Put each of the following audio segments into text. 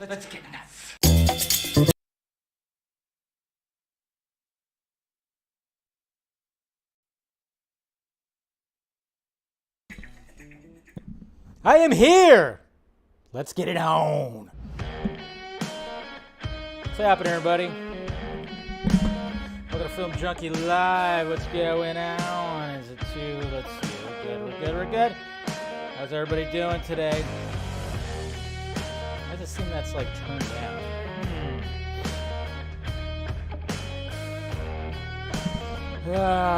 Let's get nuts. I am here. Let's get it on. What's happening, everybody? Welcome to Film Junkee Live. What's going on? Is it 2? Let's see. We're good. How's everybody doing today? I just assume that's like turned down.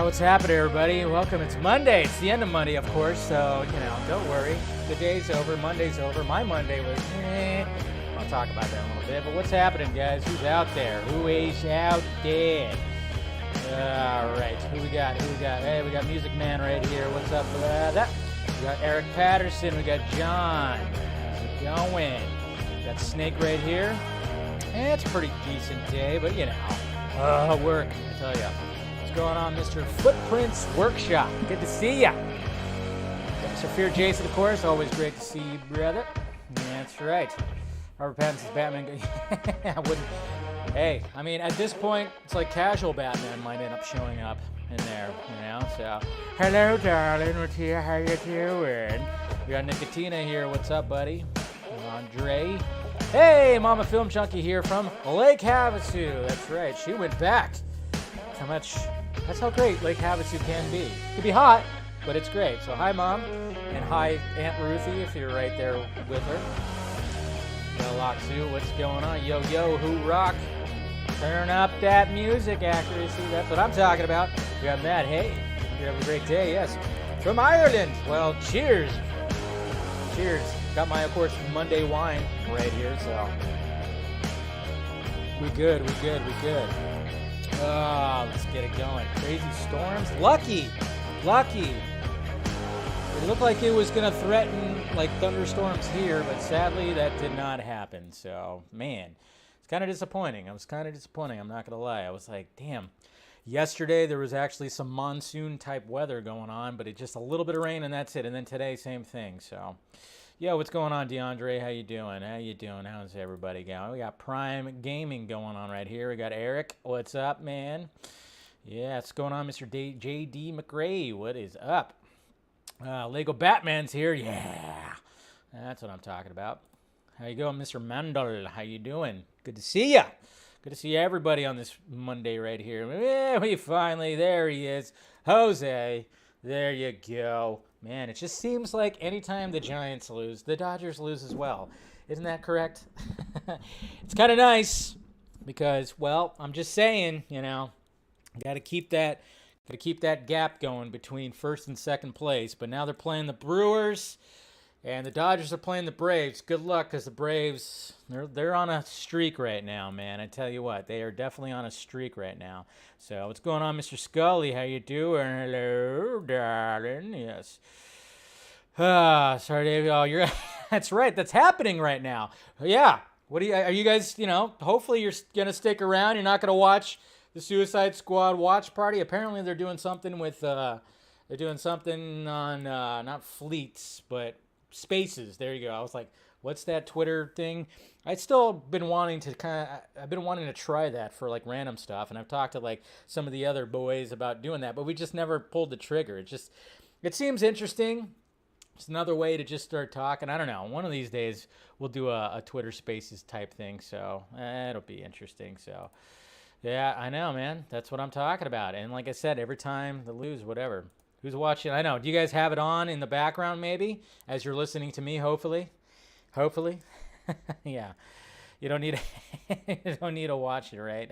What's happening, everybody? Welcome. It's Monday. It's the end of Monday, of course, so, don't worry. The day's over. Monday's over. My Monday was, I'll talk about that in a little bit. But what's happening, guys? Who's out there? Who is out there? All right. Who we got? Hey, we got Music Man right here. What's up? We got Eric Patterson. We got John. How's it going? We got Snake right here. It's a pretty decent day, but, work, I tell you. What's going on, Mr. Footprints Workshop? Good to see ya. Mr. Fear Jason, of course. Always great to see you, brother. That's right. Robert Pattinson's Batman. I wouldn't. Hey, I mean, at this point, it's like casual Batman might end up showing up in there, So, hello, darling. What's here? How you doing? We got Nicotina here. What's up, buddy? Andre. Hey, Mama Film Junkie here from Lake Havasu. That's right. She went back. That's how great Lake Havasu can be. It can be hot, but it's great. So hi, Mom, and hi, Aunt Ruthie, if you're right there with her. Yo, Loxu, what's going on? Yo, who rock? Turn up that music accuracy. That's what I'm talking about. We got Matt. Hey, you have a great day. Yes, from Ireland. Well, cheers. Got my, of course, Monday wine right here. So we good. Let's get it going. Crazy storms. Lucky. It looked like it was going to threaten like thunderstorms here, but sadly that did not happen. So, man, it's kind of disappointing. I'm not going to lie. I was like, damn. Yesterday there was actually some monsoon type weather going on, but it just a little bit of rain and that's it. And then today, same thing. So, yo, what's going on, DeAndre? How you doing? How's everybody going? We got Prime Gaming going on right here. We got Eric. What's up, man? Yeah, what's going on, Mr. J.D. McRae? What is up? Lego Batman's here. Yeah, that's what I'm talking about. How you going, Mr. Mandel? How you doing? Good to see ya. Good to see everybody on this Monday right here. Yeah, there he is. Jose. There you go. Man, it just seems like anytime the Giants lose, the Dodgers lose as well. Isn't that correct? It's kind of nice because, well, I'm just saying, got to keep that gap going between first and second place. But now they're playing the Brewers, and the Dodgers are playing the Braves. Good luck, because the Braves, they're on a streak right now, man. I tell you what, they are definitely on a streak right now. So what's going on, Mr. Scully? How you doing? Hello, darling. Yes. Sorry, Dave. Oh, you're. That's right. That's happening right now. Yeah. Are you guys? Hopefully you're gonna stick around. You're not gonna watch the Suicide Squad watch party. Apparently they're doing something with. They're doing something on not Fleets, but Spaces. There you go. I was like, what's that Twitter thing? I've been wanting to try that for like random stuff, and I've talked to like some of the other boys about doing that, but we just never pulled the trigger. It seems interesting. It's another way to just start talking. I don't know. One of these days we'll do a Twitter Spaces type thing, so it'll be interesting. So yeah, I know, man. That's what I'm talking about. And like I said, every time they lose, whatever. Who's watching? I know. Do you guys have it on in the background maybe as you're listening to me, hopefully? Yeah. You don't need to watch it, right?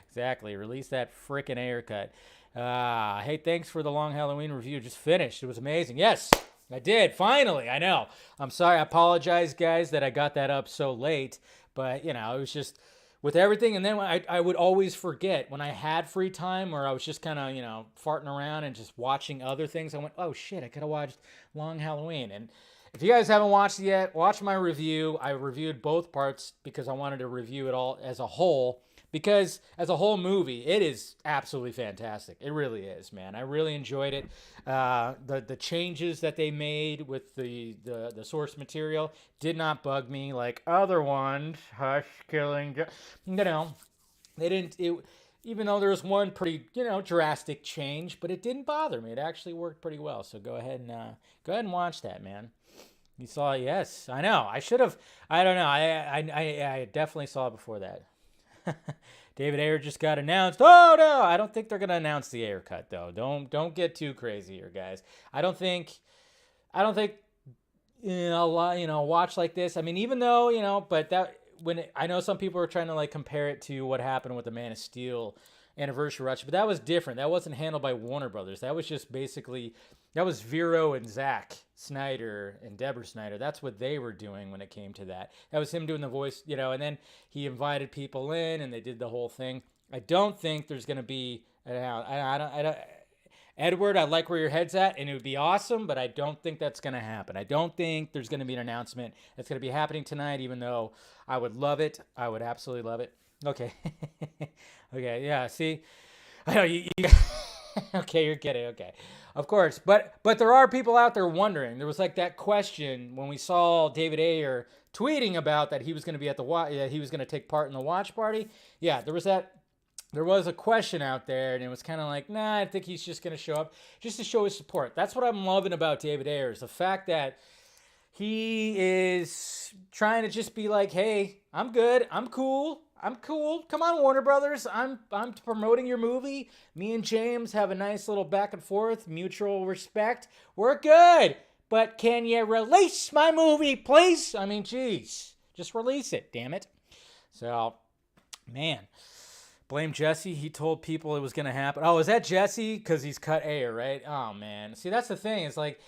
Exactly. Release that frickin' haircut. Hey, thanks for the long Halloween review. Just finished. It was amazing. Yes, I did. Finally. I know. I'm sorry. I apologize, guys, that I got that up so late. But, it was just with everything. And then I would always forget when I had free time or I was just kind of, farting around and just watching other things. I went, oh, shit, I could have watched Long Halloween. And if you guys haven't watched it yet, watch my review. I reviewed both parts because I wanted to review it all as a whole. because as a whole movie, it is absolutely fantastic. It really is, man. I really enjoyed it. The changes that they made with the source material did not bug me like other ones. Hush, killing, they didn't. Even though there was one pretty drastic change, but it didn't bother me. It actually worked pretty well. So go ahead and watch that, man. You saw it? Yes, I know. I should have. I don't know. I definitely saw it before that. David Ayer just got announced. Oh no, I don't think they're gonna announce the Ayer cut though. Don't get too crazy here, guys. I don't think watch like this. I mean, even though but that I know some people are trying to like compare it to what happened with the Man of Steel anniversary rush, but that was different. That wasn't handled by Warner Brothers. That was just basically that was Vero and Zack Snyder and Deborah Snyder. That's what they were doing when it came to that. That was him doing the voice, and then he invited people in and they did the whole thing. I don't think there's going to be I don't Edward, I like where your head's at, and it would be awesome, but I don't think that's going to happen. I don't think there's going to be an announcement that's going to be happening tonight, even though I would love it. I would absolutely love it. Okay. Okay, yeah, see? I know you okay, you're kidding. Okay. Of course, but there are people out there wondering. There was like that question when we saw David Ayer tweeting about that he was going to be at he was going to take part in the watch party. Yeah, there was a question out there, and it was kind of like, nah, I think he's just going to show up just to show his support. That's what I'm loving about David Ayer, is the fact that he is trying to just be like, hey, I'm good. I'm cool. Come on, Warner Brothers. I'm promoting your movie. Me and James have a nice little back and forth, mutual respect. We're good. But can you release my movie, please? I mean, geez. Just release it, damn it. So, man. Blame Jesse. He told people it was going to happen. Oh, is that Jesse? Because he's cut Ayer, right? Oh, man. See, that's the thing. It's like,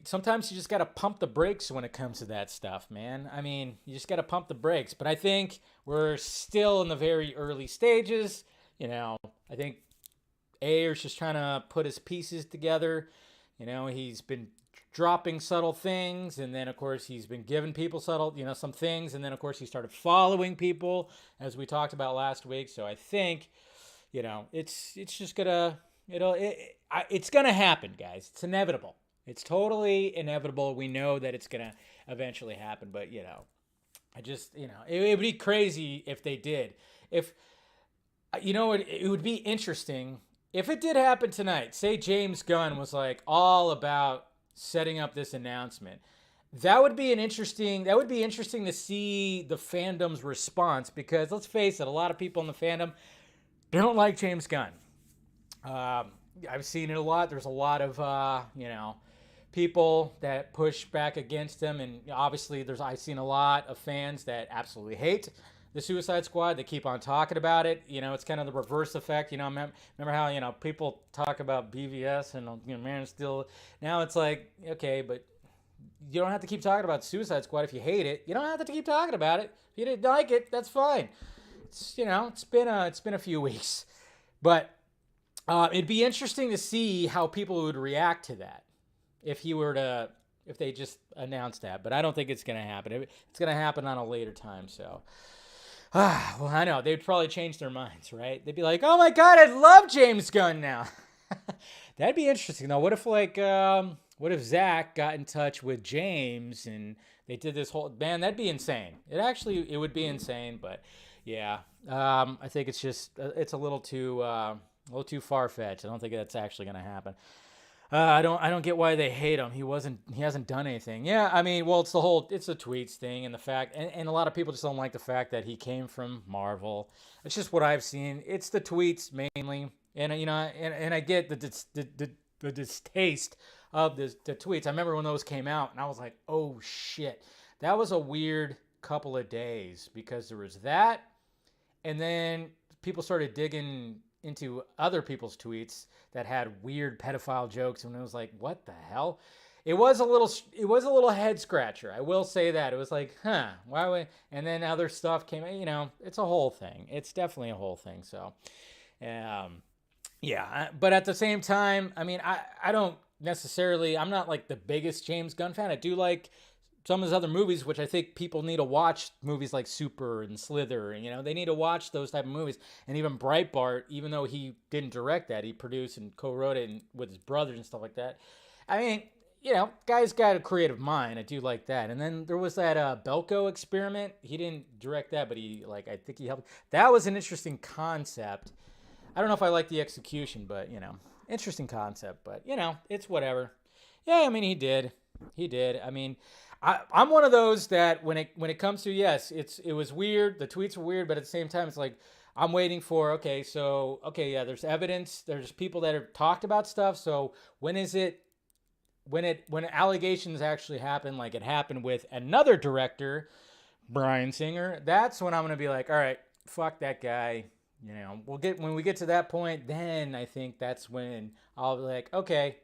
sometimes you just got to pump the brakes when it comes to that stuff, man. I mean, you just got to pump the brakes. But I think we're still in the very early stages. I think Ayer's just trying to put his pieces together. He's been dropping subtle things, and then of course he's been giving people subtle, some things, and then of course he started following people, as we talked about last week. So I think, it's just gonna, it's gonna happen, guys. It's inevitable. It's totally inevitable. We know that it's gonna eventually happen, but I just, it would be crazy if they did. If it would be interesting if it did happen tonight. Say James Gunn was like all about setting up this announcement. That would be interesting to see the fandom's response, because let's face it, a lot of people in the fandom don't like James Gunn. I've seen it a lot. There's a lot of people that push back against him, and obviously I've seen a lot of fans that absolutely hate the Suicide Squad. They keep on talking about it. It's kind of the reverse effect. Remember how people talk about BVS and Man of Steel. Now it's like, okay, but you don't have to keep talking about Suicide Squad if you hate it. You don't have to keep talking about it. If you didn't like it, that's fine. It's it's been a few weeks, but it'd be interesting to see how people would react to that if they just announced that. But I don't think it's going to happen. It's going to happen on a later time. So. Well, I know. They'd probably change their minds, right? They'd be like, oh my God, I love James Gunn now. That'd be interesting, though. What if Zach got in touch with James and they did this whole... Man, that'd be insane. It would be insane, but yeah. I think it's just... it's a little too far-fetched. I don't think that's actually going to happen. I don't get why they hate him. He hasn't done anything. Yeah, I mean, well, it's the tweets thing, and the fact, and a lot of people just don't like the fact that he came from Marvel. It's just what I've seen. It's the tweets mainly, and and I get the distaste of the tweets. I remember when those came out, and I was like, oh shit, that was a weird couple of days, because there was that, and then people started digging into other people's tweets that had weird pedophile jokes, and it was like, what the hell? It was a little head scratcher. I will say that. It was like, why would... And then other stuff came, it's a whole thing. It's definitely a whole thing. So, yeah. But at the same time, I mean, I don't necessarily... I'm not like the biggest James Gunn fan. I do like some of his other movies, which I think people need to watch, movies like Super and Slither, and they need to watch those type of movies. And even Breitbart, even though he didn't direct that, he produced and co-wrote it with his brothers and stuff like that. I mean, guy's got a creative mind. I do like that. And then there was that Belko experiment. He didn't direct that, but I think he helped. That was an interesting concept. I don't know if I like the execution, but interesting concept. But it's whatever. Yeah, I mean, he did. I mean, I'm one of those that when it comes to, yes, it was weird. The tweets were weird, but at the same time, it's like I'm waiting for, yeah, there's evidence. There's people that have talked about stuff. So when allegations actually happen, like it happened with another director, Bryan Singer, that's when I'm gonna be like, all right, fuck that guy. When we get to that point, then I think that's when I'll be like, okay,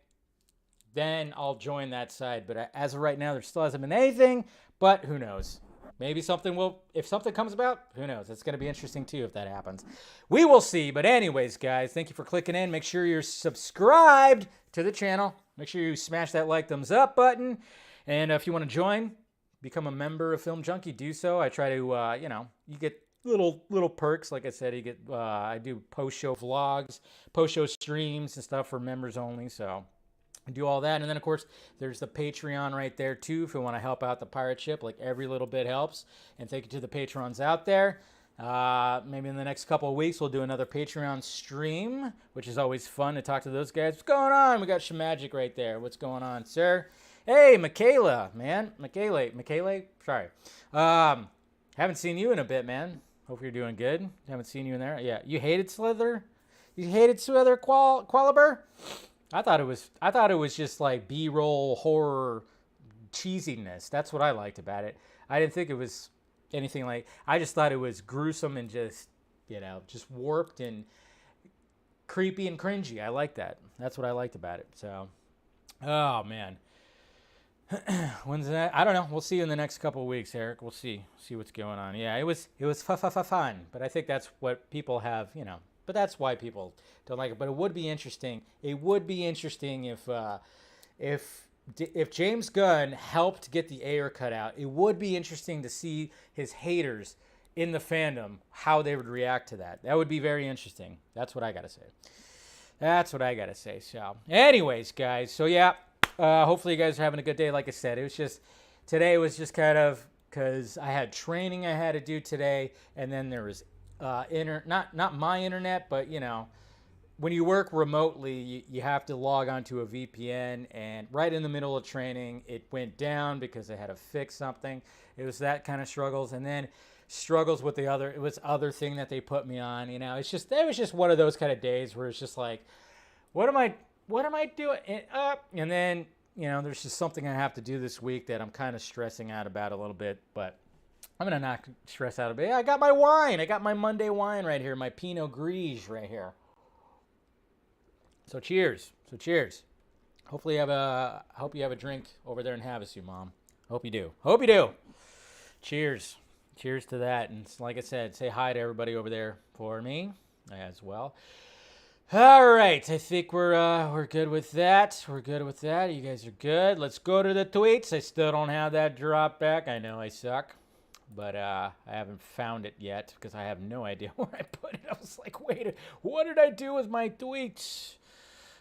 then I'll join that side. But as of right now, there still hasn't been anything, but who knows? Maybe something will, if something comes about, who knows? It's going to be interesting too if that happens. We will see. But anyways, guys, thank you for clicking in. Make sure you're subscribed to the channel. Make sure you smash that like, thumbs up button. And if you want to join, become a member of Film Junkee, do so. I try to, you get little perks. Like I said, you get, I do post-show vlogs, post-show streams and stuff for members only. So do all that. And then, of course, there's the Patreon right there, too, if you want to help out the pirate ship. Like, every little bit helps. And thank you to the Patrons out there. Maybe in the next couple of weeks, we'll do another Patreon stream, which is always fun to talk to those guys. What's going on? We got Shemagic right there. What's going on, sir? Hey, Michaela, man. Michaela? Sorry. Haven't seen you in a bit, man. Hope you're doing good. Haven't seen you in there. Yeah. You hated Slither? You hated Slither, Qualiber? I thought it was just like B-roll horror cheesiness. That's what I liked about it. I didn't think it was anything like. I just thought it was gruesome and just warped and creepy and cringy. I like that. That's what I liked about it. So, oh man, when's that? I don't know. We'll see you in the next couple of weeks, Eric. We'll see what's going on. Yeah, it was fun, but I think that's what people have. But that's why people don't like it. But it would be interesting. It would be interesting if James Gunn helped get the Ayer cut out. It would be interesting to see his haters in the fandom, how they would react to that. That would be very interesting. That's what I got to say. So anyways, guys. So yeah, hopefully you guys are having a good day. Like I said, today was just kind of because I had training I had to do today. And then there was not my internet, but when you work remotely, you have to log onto a VPN, and right in the middle of training, it went down because I had to fix something. It was that kind of struggles, and then struggles with other thing that they put me on. It was just one of those kind of days where it's just like, what am I doing? And then there's just something I have to do this week that I'm kind of stressing out about a little bit, but I'm going to not stress out a bit. I got my wine. I got my Monday wine right here, my Pinot Gris right here. So cheers. Hopefully you have a drink over there in Havasu, Mom. Hope you do. Cheers to that. And like I said, say hi to everybody over there for me as well. All right, I think we're good with that. You guys are good. Let's go to the tweets. I still don't have that drop back. I know I suck. But I haven't found it yet because I have no idea where I put it. I was like, wait, what did I do with my tweets?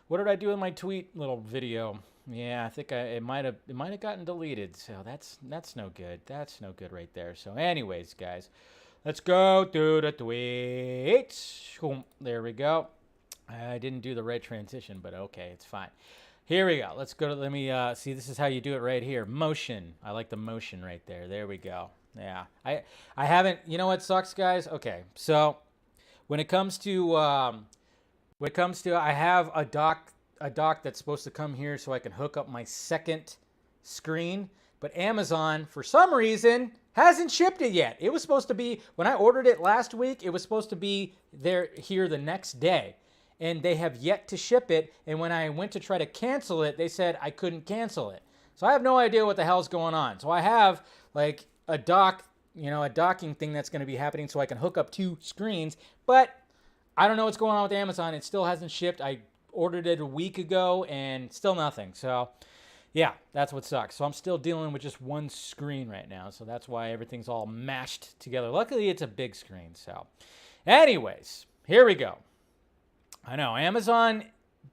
What did I do with my tweet little video? Yeah, I think it might have gotten deleted. So that's no good. That's no good right there. So anyways, guys, let's go to the tweets. There we go. I didn't do the right transition, but okay, it's fine. Here we go. Let's go to, let me see, this is how you do it right here. Motion. I like the motion right there. There we go. Yeah. I haven't, you know what sucks, guys? Okay. So when it comes to I have a dock that's supposed to come here so I can hook up my second screen, but Amazon, for some reason, hasn't shipped it yet. It was supposed to be, when I ordered it last week, it was supposed to be here the next day. And they have yet to ship it. And when I went to try to cancel it, they said I couldn't cancel it. So I have no idea what the hell's going on. So I have like a docking thing that's going to be happening so I can hook up two screens. But I don't know what's going on with Amazon. It still hasn't shipped. I ordered it a week ago and still nothing. So Yeah, that's what sucks. So I'm still dealing with just one screen right now. So that's why everything's all mashed together. Luckily, it's a big screen. So, anyways, here we go. I know Amazon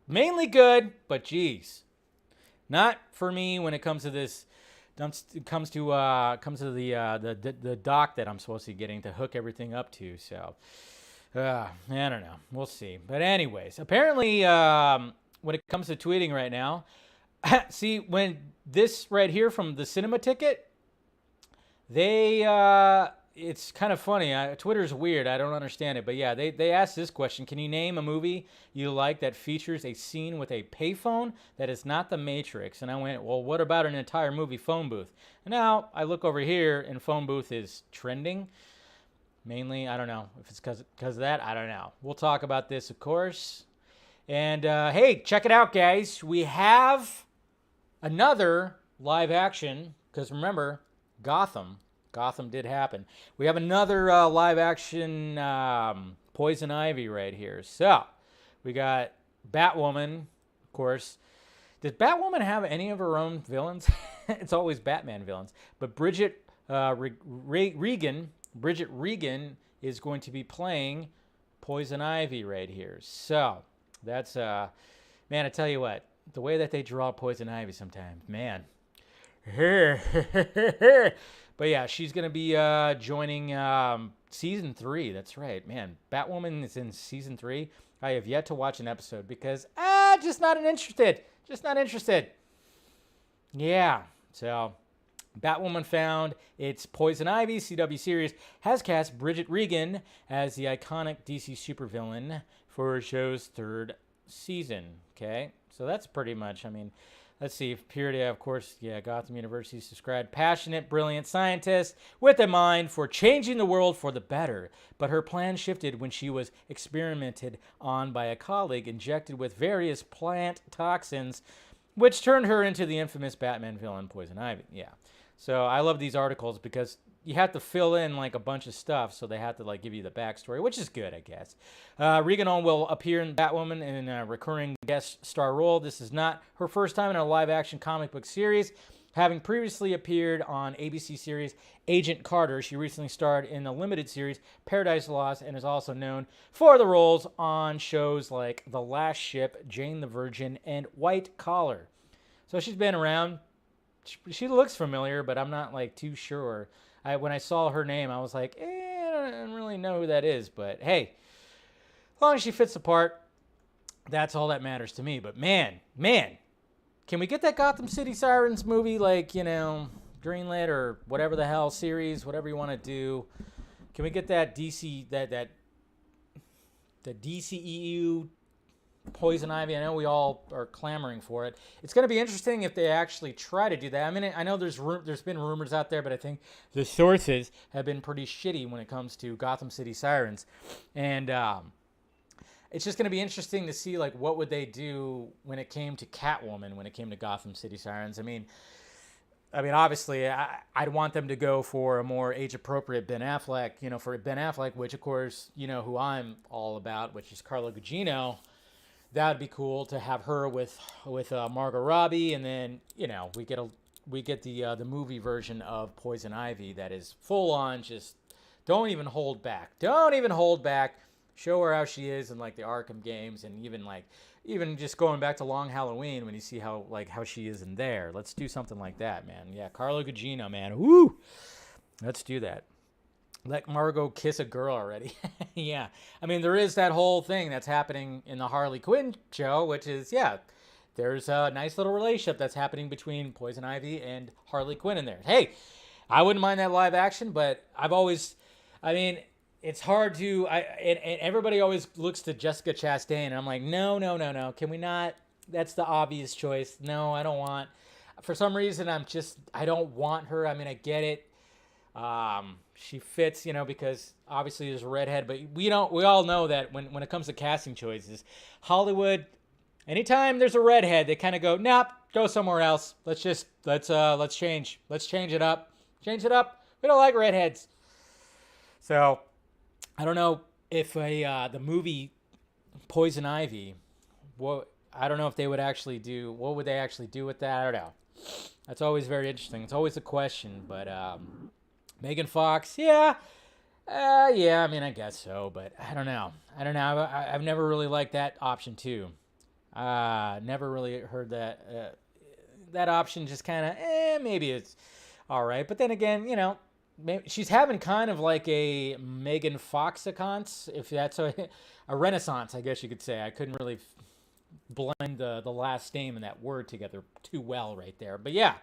mainly good, but geez, not for me when it comes to this. Comes to the dock that I'm supposed to be getting to hook everything up to. So I don't know. We'll see. But anyways, apparently when it comes to tweeting right now, see when this right here from the cinema ticket, they it's kind of funny. Twitter's weird. I don't understand it. But yeah, they asked this question. Can you name a movie you like that features a scene with a payphone that is not The Matrix? And I went, well, what about an entire movie phone booth? And now I look over here and phone booth is trending. Mainly, I don't know. If it's because of that, I don't know. We'll talk about this, of course. And hey, check it out, guys. We have another live action. Because remember, Gotham did happen. We have another live action Poison Ivy right here. So we got Batwoman, of course. Does Batwoman have any of her own villains? It's always Batman villains. But Bridget Regan is going to be playing Poison Ivy right here. So that's man, I tell you what, the way that they draw Poison Ivy sometimes, man. But yeah, she's going to be joining season 3. That's right, man. Batwoman is in season 3. I have yet to watch an episode because just not interested. Just not interested. Yeah, so Batwoman found its Poison Ivy CW series has cast Bridget Regan as the iconic DC supervillain for the show's 3rd season. Okay, so that's pretty much, I mean, let's see. Purity, of course, yeah, Gotham University is described passionate, brilliant scientist with a mind for changing the world for the better. But her plan shifted when she was experimented on by a colleague injected with various plant toxins, which turned her into the infamous Batman villain Poison Ivy. Yeah. So I love these articles because you have to fill in like a bunch of stuff, so they have to like give you the backstory, which is good, I guess. Regan will appear in Batwoman in a recurring guest star role. This is not her first time in a live-action comic book series. Having previously appeared on ABC series Agent Carter, she recently starred in the limited series Paradise Lost and is also known for the roles on shows like The Last Ship, Jane the Virgin, and White Collar. So she's been around. She looks familiar, but I'm not like too sure. When I saw her name, I was like, I don't really know who that is. But hey, as long as she fits the part, that's all that matters to me. But man, can we get that Gotham City Sirens movie, like, you know, greenlit or whatever the hell series, whatever you want to do? Can we get that DC, the DCEU Poison Ivy? I know we all are clamoring for it. It's going to be interesting if they actually try to do that. I mean, I know there's been rumors out there, but I think the sources have been pretty shitty when it comes to Gotham City Sirens. And it's just going to be interesting to see, like, what would they do when it came to Catwoman, when it came to Gotham City Sirens. I mean, obviously, I'd want them to go for a more age-appropriate Ben Affleck, you know, for Ben Affleck, which, of course, you know who I'm all about, which is Carla Gugino. That would be cool to have her with Margot Robbie, and then, you know, we get the movie version of Poison Ivy that is full on, just don't even hold back. Show her how she is in like the Arkham games, and even just going back to Long Halloween when you see how she is in there. Let's do something like that, man. Yeah, Carla Gugino, man. Woo! Let's do that. Let Margot kiss a girl already. Yeah. I mean, there is that whole thing that's happening in the Harley Quinn show, which is, yeah, there's a nice little relationship that's happening between Poison Ivy and Harley Quinn in there. Hey, I wouldn't mind that live action, but it's hard to, and everybody always looks to Jessica Chastain, and I'm like, no. Can we not? That's the obvious choice. No, I don't want. For some reason, I don't want her. I mean, I get it. She fits, you know, because obviously there's a redhead, but we all know that when it comes to casting choices, Hollywood, anytime there's a redhead, they kind of go, nope, go somewhere else. Let's change it up. We don't like redheads. So I don't know if the movie Poison Ivy, I don't know if they would actually do, what would they actually do with that? I don't know. That's always very interesting. It's always a question. But Megan Fox, yeah. Yeah, I mean, I guess so. But I don't know. I've never really liked that option, too. Never really heard that. That option just kind of, maybe it's all right. But then again, maybe she's having kind of like a Megan Foxicance, if that's a renaissance, I guess you could say. I couldn't really blend the last name and that word together too well right there. But yeah,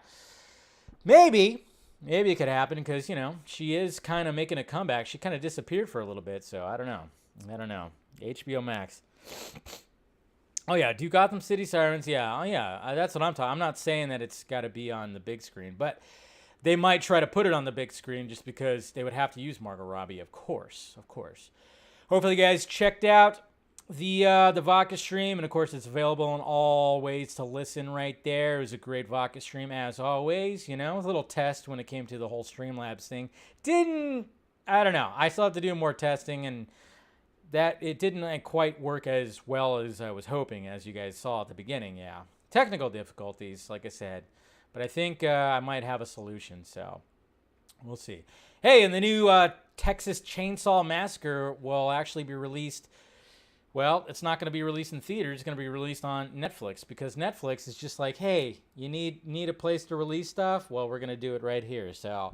maybe it could happen because, she is kind of making a comeback. She kind of disappeared for a little bit, so I don't know. HBO Max. Oh, yeah, do Gotham City Sirens. Yeah, oh, yeah, that's what I'm talking. I'm not saying that it's got to be on the big screen, but they might try to put it on the big screen just because they would have to use Margot Robbie, of course. Hopefully, you guys checked out the Vodka stream, and of course, it's available in all ways to listen right there. It was a great Vodka stream, as always. It was a little test when it came to the whole Streamlabs thing. I don't know. I still have to do more testing, and that it didn't quite work as well as I was hoping, as you guys saw at the beginning. Yeah, technical difficulties, like I said. But I think I might have a solution, so we'll see. Hey, and the new Texas Chainsaw Massacre will actually be released. Well, it's not going to be released in theaters. It's going to be released on Netflix because Netflix is just like, hey, you need a place to release stuff? Well, we're going to do it right here. So,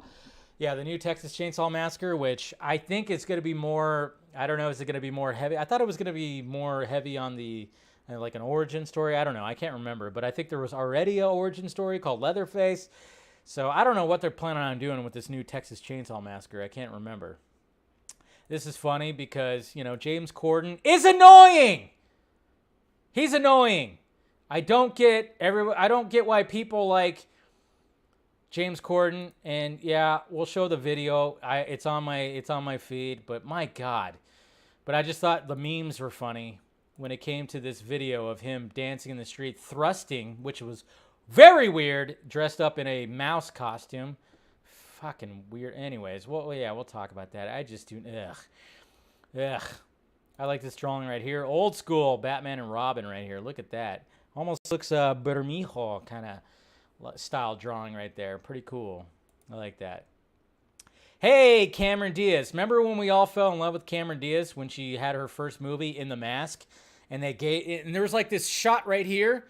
yeah, the new Texas Chainsaw Massacre, which I think is going to be more, I don't know, is it going to be more heavy? I thought it was going to be more heavy on the like an origin story. I don't know. I can't remember. But I think there was already an origin story called Leatherface. So I don't know what they're planning on doing with this new Texas Chainsaw Massacre. I can't remember. This is funny because, James Corden is annoying. He's annoying. I don't get why people like James Corden. And yeah, we'll show the video. It's on my feed. But my God. But I just thought the memes were funny when it came to this video of him dancing in the street, thrusting, which was very weird, dressed up in a mouse costume. Fucking weird. Anyways, well, yeah, we'll talk about that. I just do, ugh. I like this drawing right here. Old school Batman and Robin right here. Look at that. Almost looks Bermejo kind of style drawing right there. Pretty cool. I like that. Hey, Cameron Diaz. Remember when we all fell in love with Cameron Diaz when she had her first movie, In the Mask? And there was like this shot right here.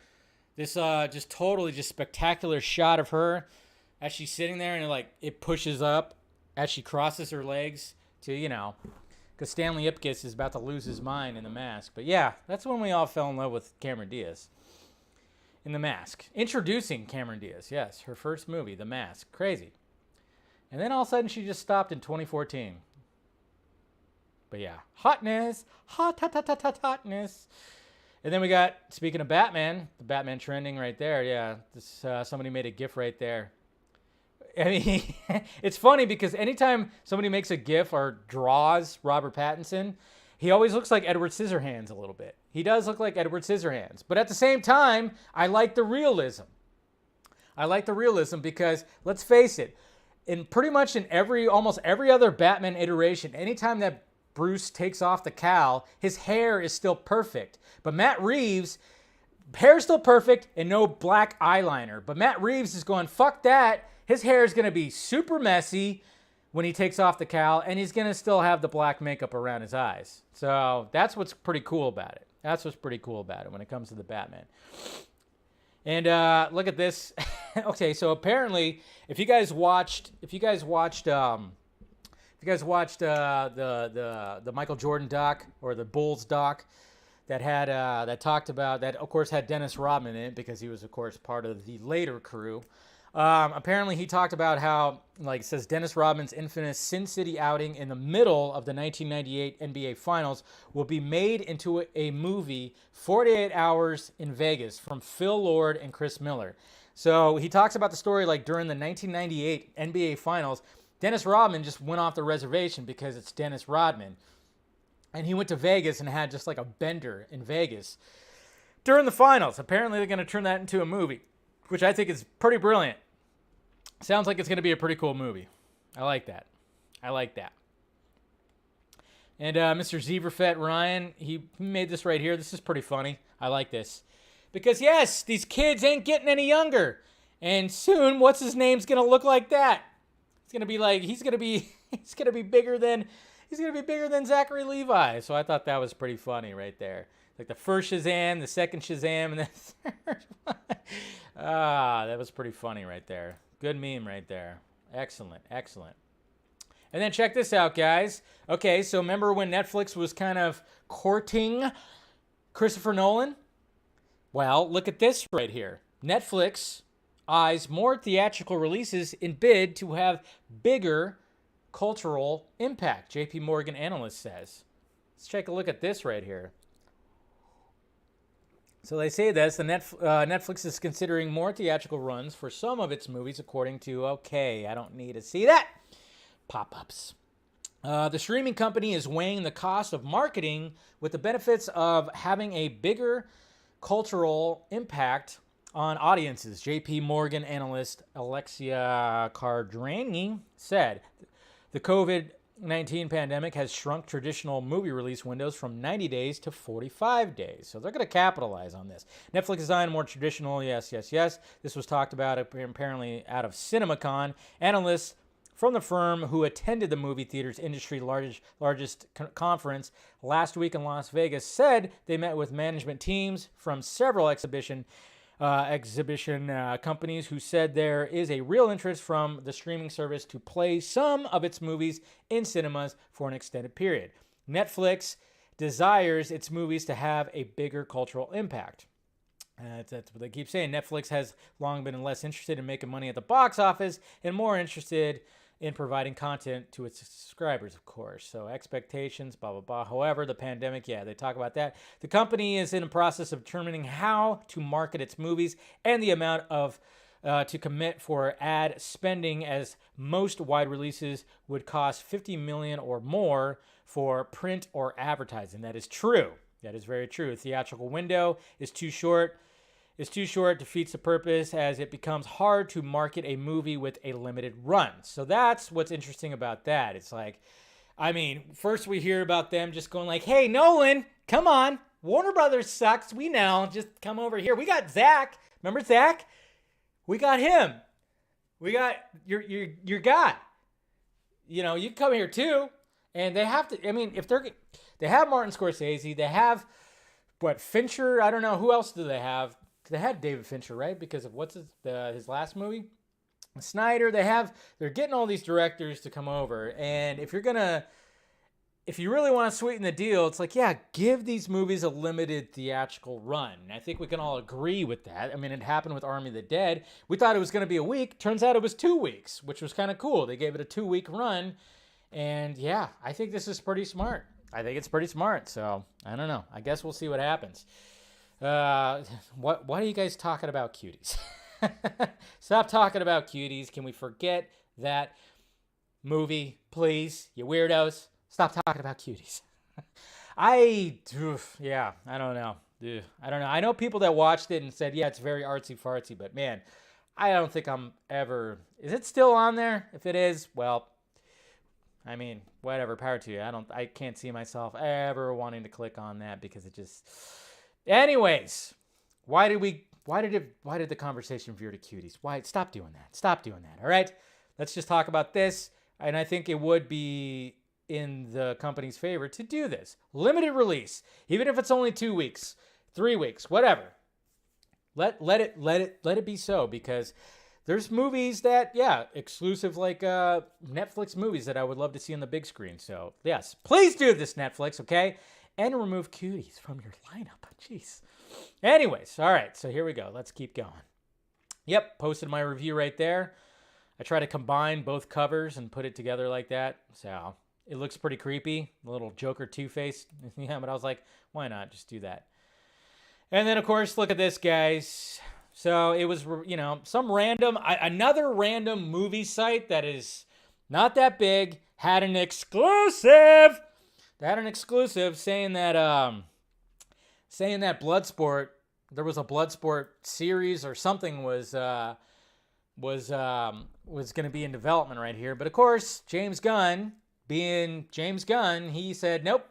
This just totally just spectacular shot of her as she's sitting there, and it pushes up as she crosses her legs to, because Stanley Ipkiss is about to lose his mind in The Mask. But yeah, that's when we all fell in love with Cameron Diaz. In The Mask. Introducing Cameron Diaz, yes, her first movie, The Mask. Crazy. And then all of a sudden she just stopped in 2014. But yeah, hotness. Hotness. And then we got, speaking of Batman, the Batman trending right there. Yeah, this somebody made a GIF right there. I mean, it's funny because anytime somebody makes a GIF or draws Robert Pattinson, he always looks like Edward Scissorhands a little bit. He does look like Edward Scissorhands. But at the same time, I like the realism. Because, let's face it, almost every other Batman iteration, anytime that Bruce takes off the cowl, his hair is still perfect. But Matt Reeves, hair is still perfect and no black eyeliner. But Matt Reeves is going, fuck that. His hair is going to be super messy when he takes off the cowl, and he's going to still have the black makeup around his eyes. So that's what's pretty cool about it. When it comes to the Batman. And look at this. Okay, so apparently, if you guys watched the Michael Jordan doc or the Bulls doc that talked about that, of course, had Dennis Rodman in it because he was, of course, part of the later crew. Apparently, he talked about how, it says Dennis Rodman's infamous Sin City outing in the middle of the 1998 NBA Finals will be made into a movie, 48 Hours in Vegas, from Phil Lord and Chris Miller. So he talks about the story during the 1998 NBA Finals. Dennis Rodman just went off the reservation because it's Dennis Rodman. And he went to Vegas and had just a bender in Vegas during the finals. Apparently, they're going to turn that into a movie, which I think is pretty brilliant. Sounds like it's going to be a pretty cool movie. I like that. And Mr. Zeverfet Ryan, he made this right here. This is pretty funny. I like this. Because, yes, these kids ain't getting any younger. And soon, what's his name's gonna look like that? It's gonna be like he's gonna be bigger than Zachary Levi. So I thought that was pretty funny right there. Like the first Shazam, the second Shazam, and the third one. That was pretty funny right there. Good meme right there. Excellent, excellent. And then check this out, guys. Okay, so remember when Netflix was kind of courting Christopher Nolan? Well, look at this right here. Netflix eyes more theatrical releases in bid to have bigger cultural impact, JP Morgan analyst says. Let's take a look at this right here. So they say this, Netflix is considering more theatrical runs for some of its movies, according to, okay, I don't need to see that, pop-ups. The streaming company is weighing the cost of marketing with the benefits of having a bigger cultural impact on audiences. JP Morgan analyst Alexia Cardrani said, the COVID-19 pandemic has shrunk traditional movie release windows from 90 days to 45 days. So they're going to capitalize on this. Netflix designed more traditional, yes. This was talked about apparently out of CinemaCon. Analysts from the firm who attended the movie theater's industry largest conference last week in Las Vegas said they met with management teams from several exhibition companies who said there is a real interest from the streaming service to play some of its movies in cinemas for an extended period. Netflix desires its movies to have a bigger cultural impact. That's what they keep saying. Netflix has long been less interested in making money at the box office and more interested in providing content to its subscribers, of course. So expectations, blah, blah, blah. However, the pandemic, they talk about that. The company is in the process of determining how to market its movies and the amount of to commit for ad spending, as most wide releases would cost $50 million or more for print or advertising. That is true. That is very true. A theatrical window is too short. Defeats the purpose, as it becomes hard to market a movie with a limited run. So that's what's interesting about that. It's like, I mean, first we hear about them just going like, hey, Nolan, come on. Warner Brothers sucks. We know. Just come over here. We got Zach. Remember Zach? We got him. We got your guy. You know, you come here too. And they have to, I mean, they have Martin Scorsese. They have, Fincher? I don't know. Who else do they have? They had David Fincher, right? Because of what's his last movie? Snyder. They're getting all these directors to come over. And if you really want to sweeten the deal, it's like, give these movies a limited theatrical run. And I think we can all agree with that. I mean, it happened with Army of the Dead. We thought it was going to be a week. Turns out it was 2 weeks, which was kind of cool. They gave it a 2-week run. And I think this is pretty smart. I think it's pretty smart. So I don't know. I guess we'll see what happens. What are you guys talking about cuties? Stop talking about cuties. Can we forget that movie, please? You weirdos. Stop talking about cuties. I don't know. I don't know. I know people that watched it and said, it's very artsy fartsy, but man, I don't think I'm ever. Is it still on there? If it is, well, I mean, whatever, power to you. I can't see myself ever wanting to click on that because it just. Anyways, why did the conversation veer to cuties? Why? Stop doing that. All right, let's just talk about this. And I think it would be in the company's favor to do this limited release, even if it's only 2 weeks, 3 weeks, whatever. Let it be so, because there's movies that exclusive like Netflix movies that I would love to see on the big screen. So yes, please do this, Netflix, okay? And remove cuties from your lineup. Jeez. Anyways, all right, so here we go. Let's keep going. Yep, posted my review right there. I try to combine both covers and put it together like that. So it looks pretty creepy. A little Joker Two-Face. But I was like, why not just do that? And then, of course, look at this, guys. So it was, some another random movie site that is not that big had an exclusive. They had an exclusive saying that Bloodsport, there was a Bloodsport series or something was going to be in development right here. But of course, James Gunn, being James Gunn, he said, nope,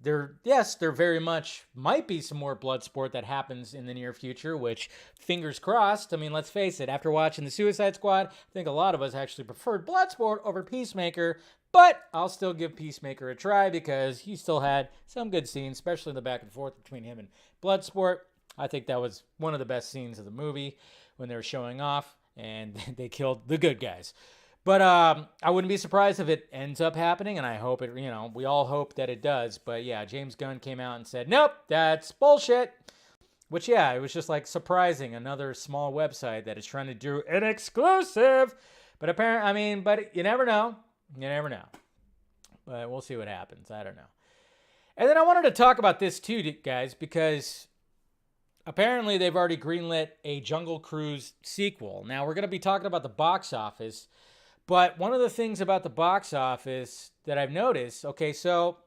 there very much might be some more Bloodsport that happens in the near future, which, fingers crossed. I mean, let's face it, after watching the Suicide Squad, I think a lot of us actually preferred Bloodsport over Peacemaker, but I'll still give Peacemaker a try because he still had some good scenes, especially the back and forth between him and Bloodsport. I think that was one of the best scenes of the movie when they were showing off and they killed the good guys. But I wouldn't be surprised if it ends up happening, and I hope it, we all hope that it does. But yeah, James Gunn came out and said, nope, that's bullshit. Which, yeah, it was just like surprising. Another small website that is trying to do an exclusive. But apparently, but you never know. You never know. But we'll see what happens. I don't know. And then I wanted to talk about this too, guys, because apparently they've already greenlit a Jungle Cruise sequel. Now, we're going to be talking about the box office. But one of the things about the box office that I've noticed, okay, so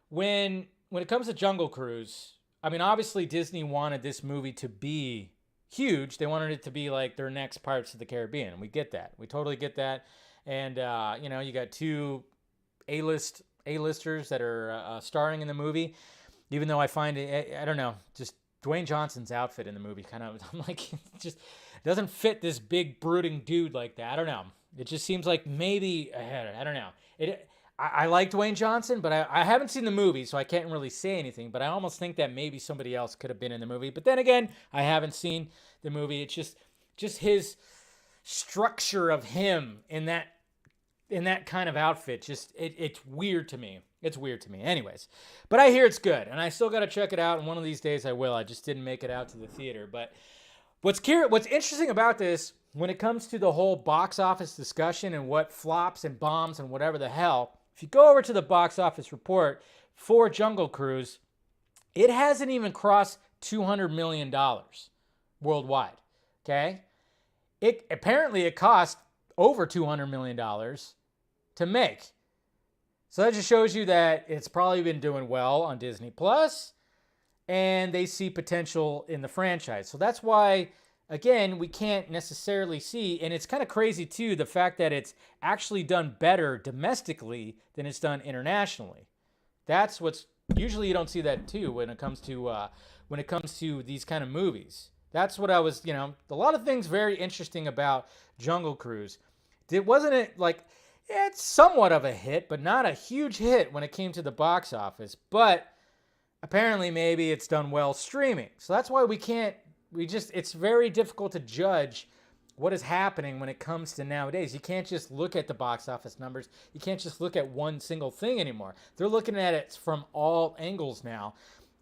when it comes to Jungle Cruise, I mean, obviously Disney wanted this movie to be huge. They wanted it to be like their next Pirates of the Caribbean. We get that. We totally get that. And, you got two A-listers that are starring in the movie, even though I find it, I don't know, just Dwayne Johnson's outfit in the movie kind of, I'm like, just doesn't fit this big brooding dude like that. I don't know. It just seems like maybe, I don't know. I like Dwayne Johnson, but I haven't seen the movie, so I can't really say anything. But I almost think that maybe somebody else could have been in the movie. But then again, I haven't seen the movie. It's just his structure of him in that kind of outfit. It's weird to me. It's weird to me. Anyways, but I hear it's good, and I still got to check it out. And one of these days I will. I just didn't make it out to the theater. But what's interesting about this, when it comes to the whole box office discussion and what flops and bombs and whatever the hell, if you go over to the box office report for Jungle Cruise, it hasn't even crossed $200 million worldwide, okay? Apparently it cost over $200 million to make. So that just shows you that it's probably been doing well on Disney Plus, and they see potential in the franchise. So that's why, again, we can't necessarily see, and it's kind of crazy too, the fact that it's actually done better domestically than it's done internationally. That's what's, usually you don't see that too when it comes to these kind of movies. That's what I was, a lot of things very interesting about Jungle Cruise. It's somewhat of a hit, but not a huge hit when it came to the box office, but apparently maybe it's done well streaming. So that's why it's very difficult to judge what is happening when it comes to nowadays. You can't just look at the box office numbers. You can't just look at one single thing anymore. They're looking at it from all angles now.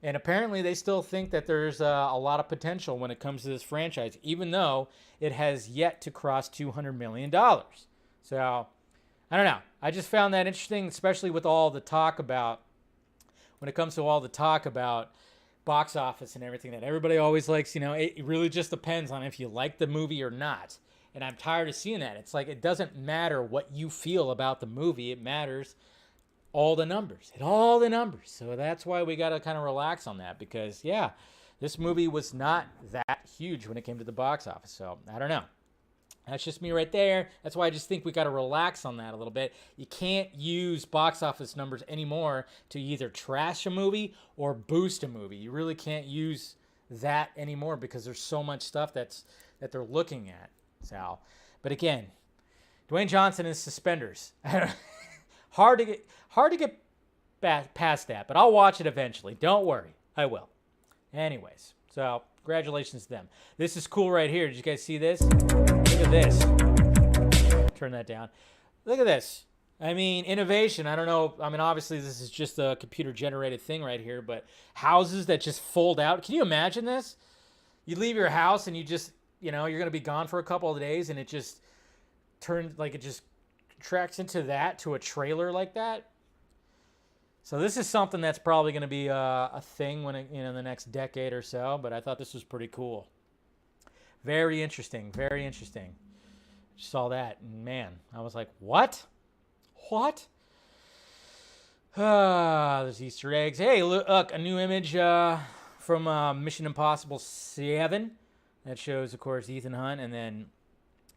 And apparently they still think that there's a lot of potential when it comes to this franchise, even though it has yet to cross $200 million. So, I don't know. I just found that interesting, especially with all the talk about, when it comes to all the talk about box office and everything, that everybody always likes, it really just depends on if you like the movie or not. And I'm tired of seeing that. It's like, it doesn't matter what you feel about the movie. It matters all the numbers. So that's why we got to kind of relax on that, because, yeah, this movie was not that huge when it came to the box office. So I don't know. That's just me right there. That's why I just think we got to relax on that a little bit. You can't use box office numbers anymore to either trash a movie or boost a movie. You really can't use that anymore because there's so much stuff that they're looking at. So, but again, Dwayne Johnson and suspenders. hard to get past that, but I'll watch it eventually. Don't worry, I will. Anyways, so congratulations to them. This is cool right here. Did you guys see this? Look at this. Turn that down. Look at this. I mean, innovation. I don't know. I mean, obviously, this is just a computer-generated thing right here, but houses that just fold out. Can you imagine this? You leave your house and you just, you're going to be gone for a couple of days, and it just it just tracks into a trailer like that. So this is something that's probably going to be a thing when in the next decade or so, but I thought this was pretty cool. Very interesting, very interesting. Just saw that, and man, I was like, what? There's Easter eggs. Hey, look, a new image from Mission Impossible 7. That shows, of course, Ethan Hunt, and then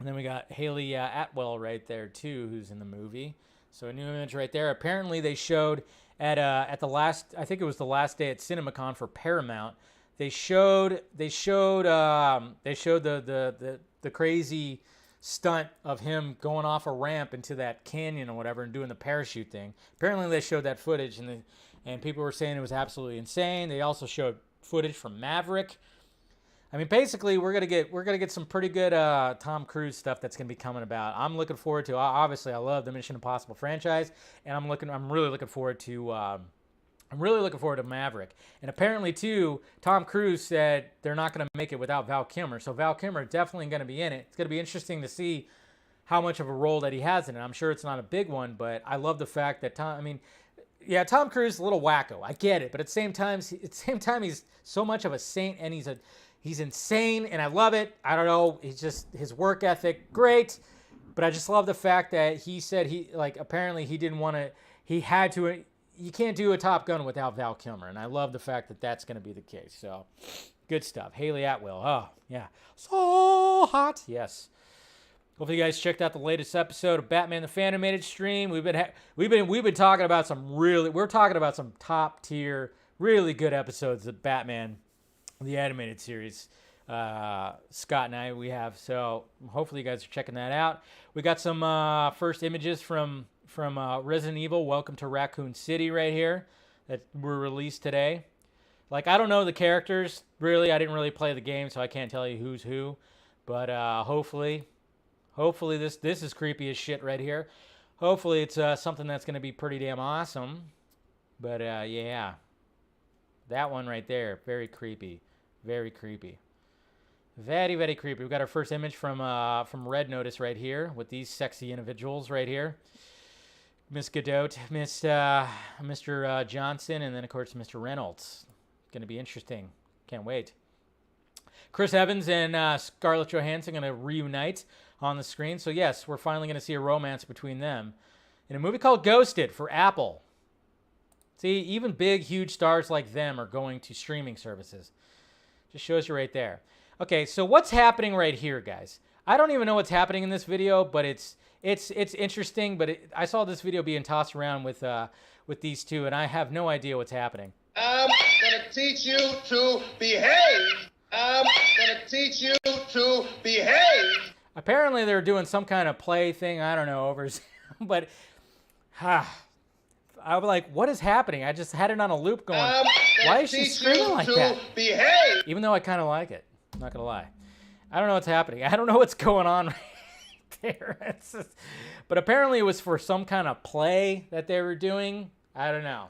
we got Haley Atwell right there, too, who's in the movie. So a new image right there. Apparently, they showed at the last, I think it was the last day at CinemaCon for Paramount. They showed the crazy stunt of him going off a ramp into that canyon or whatever and doing the parachute thing. Apparently they showed that footage and people were saying it was absolutely insane. They also showed footage from Maverick. I mean, basically, we're gonna get some pretty good Tom Cruise stuff that's gonna be coming about. I'm looking forward to. Obviously, I love the Mission Impossible franchise, and I'm really looking forward to Maverick. And apparently, too, Tom Cruise said they're not gonna make it without Val Kilmer. So Val Kilmer definitely gonna be in it. It's gonna be interesting to see how much of a role that he has in it. I'm sure it's not a big one, but I love the fact that Tom Cruise is a little wacko. I get it, but at the same time, he's so much of a saint, and he's insane, and I love it. I don't know. He's just, his work ethic, great. But I just love the fact that he said apparently he didn't want to, he had to, you can't do a Top Gun without Val Kilmer. And I love the fact that that's going to be the case. So good stuff. Haley Atwell. Oh, yeah. So hot. Yes. Hopefully you guys checked out the latest episode of Batman the Fanimated stream. We've been talking about we're talking about some top tier, really good episodes of Batman the animated series. Scott and I, we have. So hopefully you guys are checking that out. We got some first images from Resident Evil Welcome to Raccoon City right here that were released today. Like, I don't know the characters, really. I didn't really play the game, so I can't tell you who's who. But hopefully this is creepy as shit right here. Hopefully it's something that's going to be pretty damn awesome. But yeah. That one right there, very creepy. Very creepy. Very, very creepy. We got our first image from Red Notice right here with these sexy individuals right here. Miss Godot, Mr. Johnson, and then, of course, Mr. Reynolds. Going to be interesting. Can't wait. Chris Evans and Scarlett Johansson going to reunite on the screen. So, yes, we're finally going to see a romance between them in a movie called Ghosted for Apple. See, even big, huge stars like them are going to streaming services. Just shows you right there. Okay, so what's happening right here, guys? I don't even know what's happening in this video, but it's interesting. But I saw this video being tossed around with these two, and I have no idea what's happening. I'm gonna teach you to behave. I'm gonna teach you to behave. Apparently, they're doing some kind of play thing. I don't know over, but I was like, what is happening? I just had it on a loop going, why is she screaming like that? Behave. Even though I kind of like it. I'm not going to lie. I don't know what's happening. I don't know what's going on right there. But apparently it was for some kind of play that they were doing. I don't know.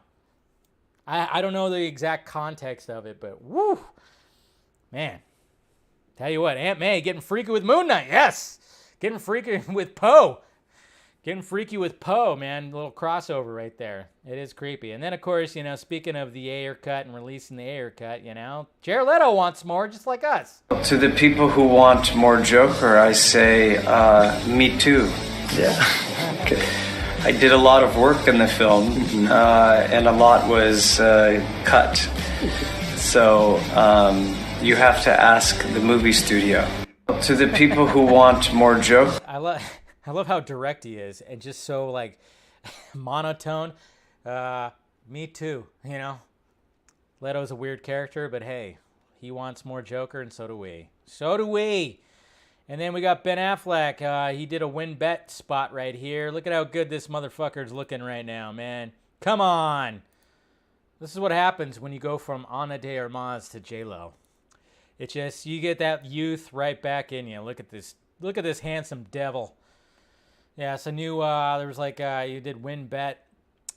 I don't know the exact context of it, but woo. Man. Tell you what, Aunt May getting freaky with Moon Knight. Yes. Getting freaky with Poe. Getting freaky with Poe, man. A little crossover right there. It is creepy. And then, of course, speaking of the Ayer cut and releasing the Ayer cut, Jared Leto wants more, just like us. To the people who want more Joker, I say, me too. Yeah. Okay. I did a lot of work in the film, and a lot was cut. So you have to ask the movie studio. To the people who want more Joker. I love how direct he is and just so, like, monotone. Me too, Leto's a weird character, but hey, he wants more Joker, and so do we. So do we. And then we got Ben Affleck. He did a win bet spot right here. Look at how good this motherfucker's looking right now, man. Come on. This is what happens when you go from Ana de Armas to J-Lo. It just, you get that youth right back in you. Look at this handsome devil. Yeah, so there was like, you did win bet.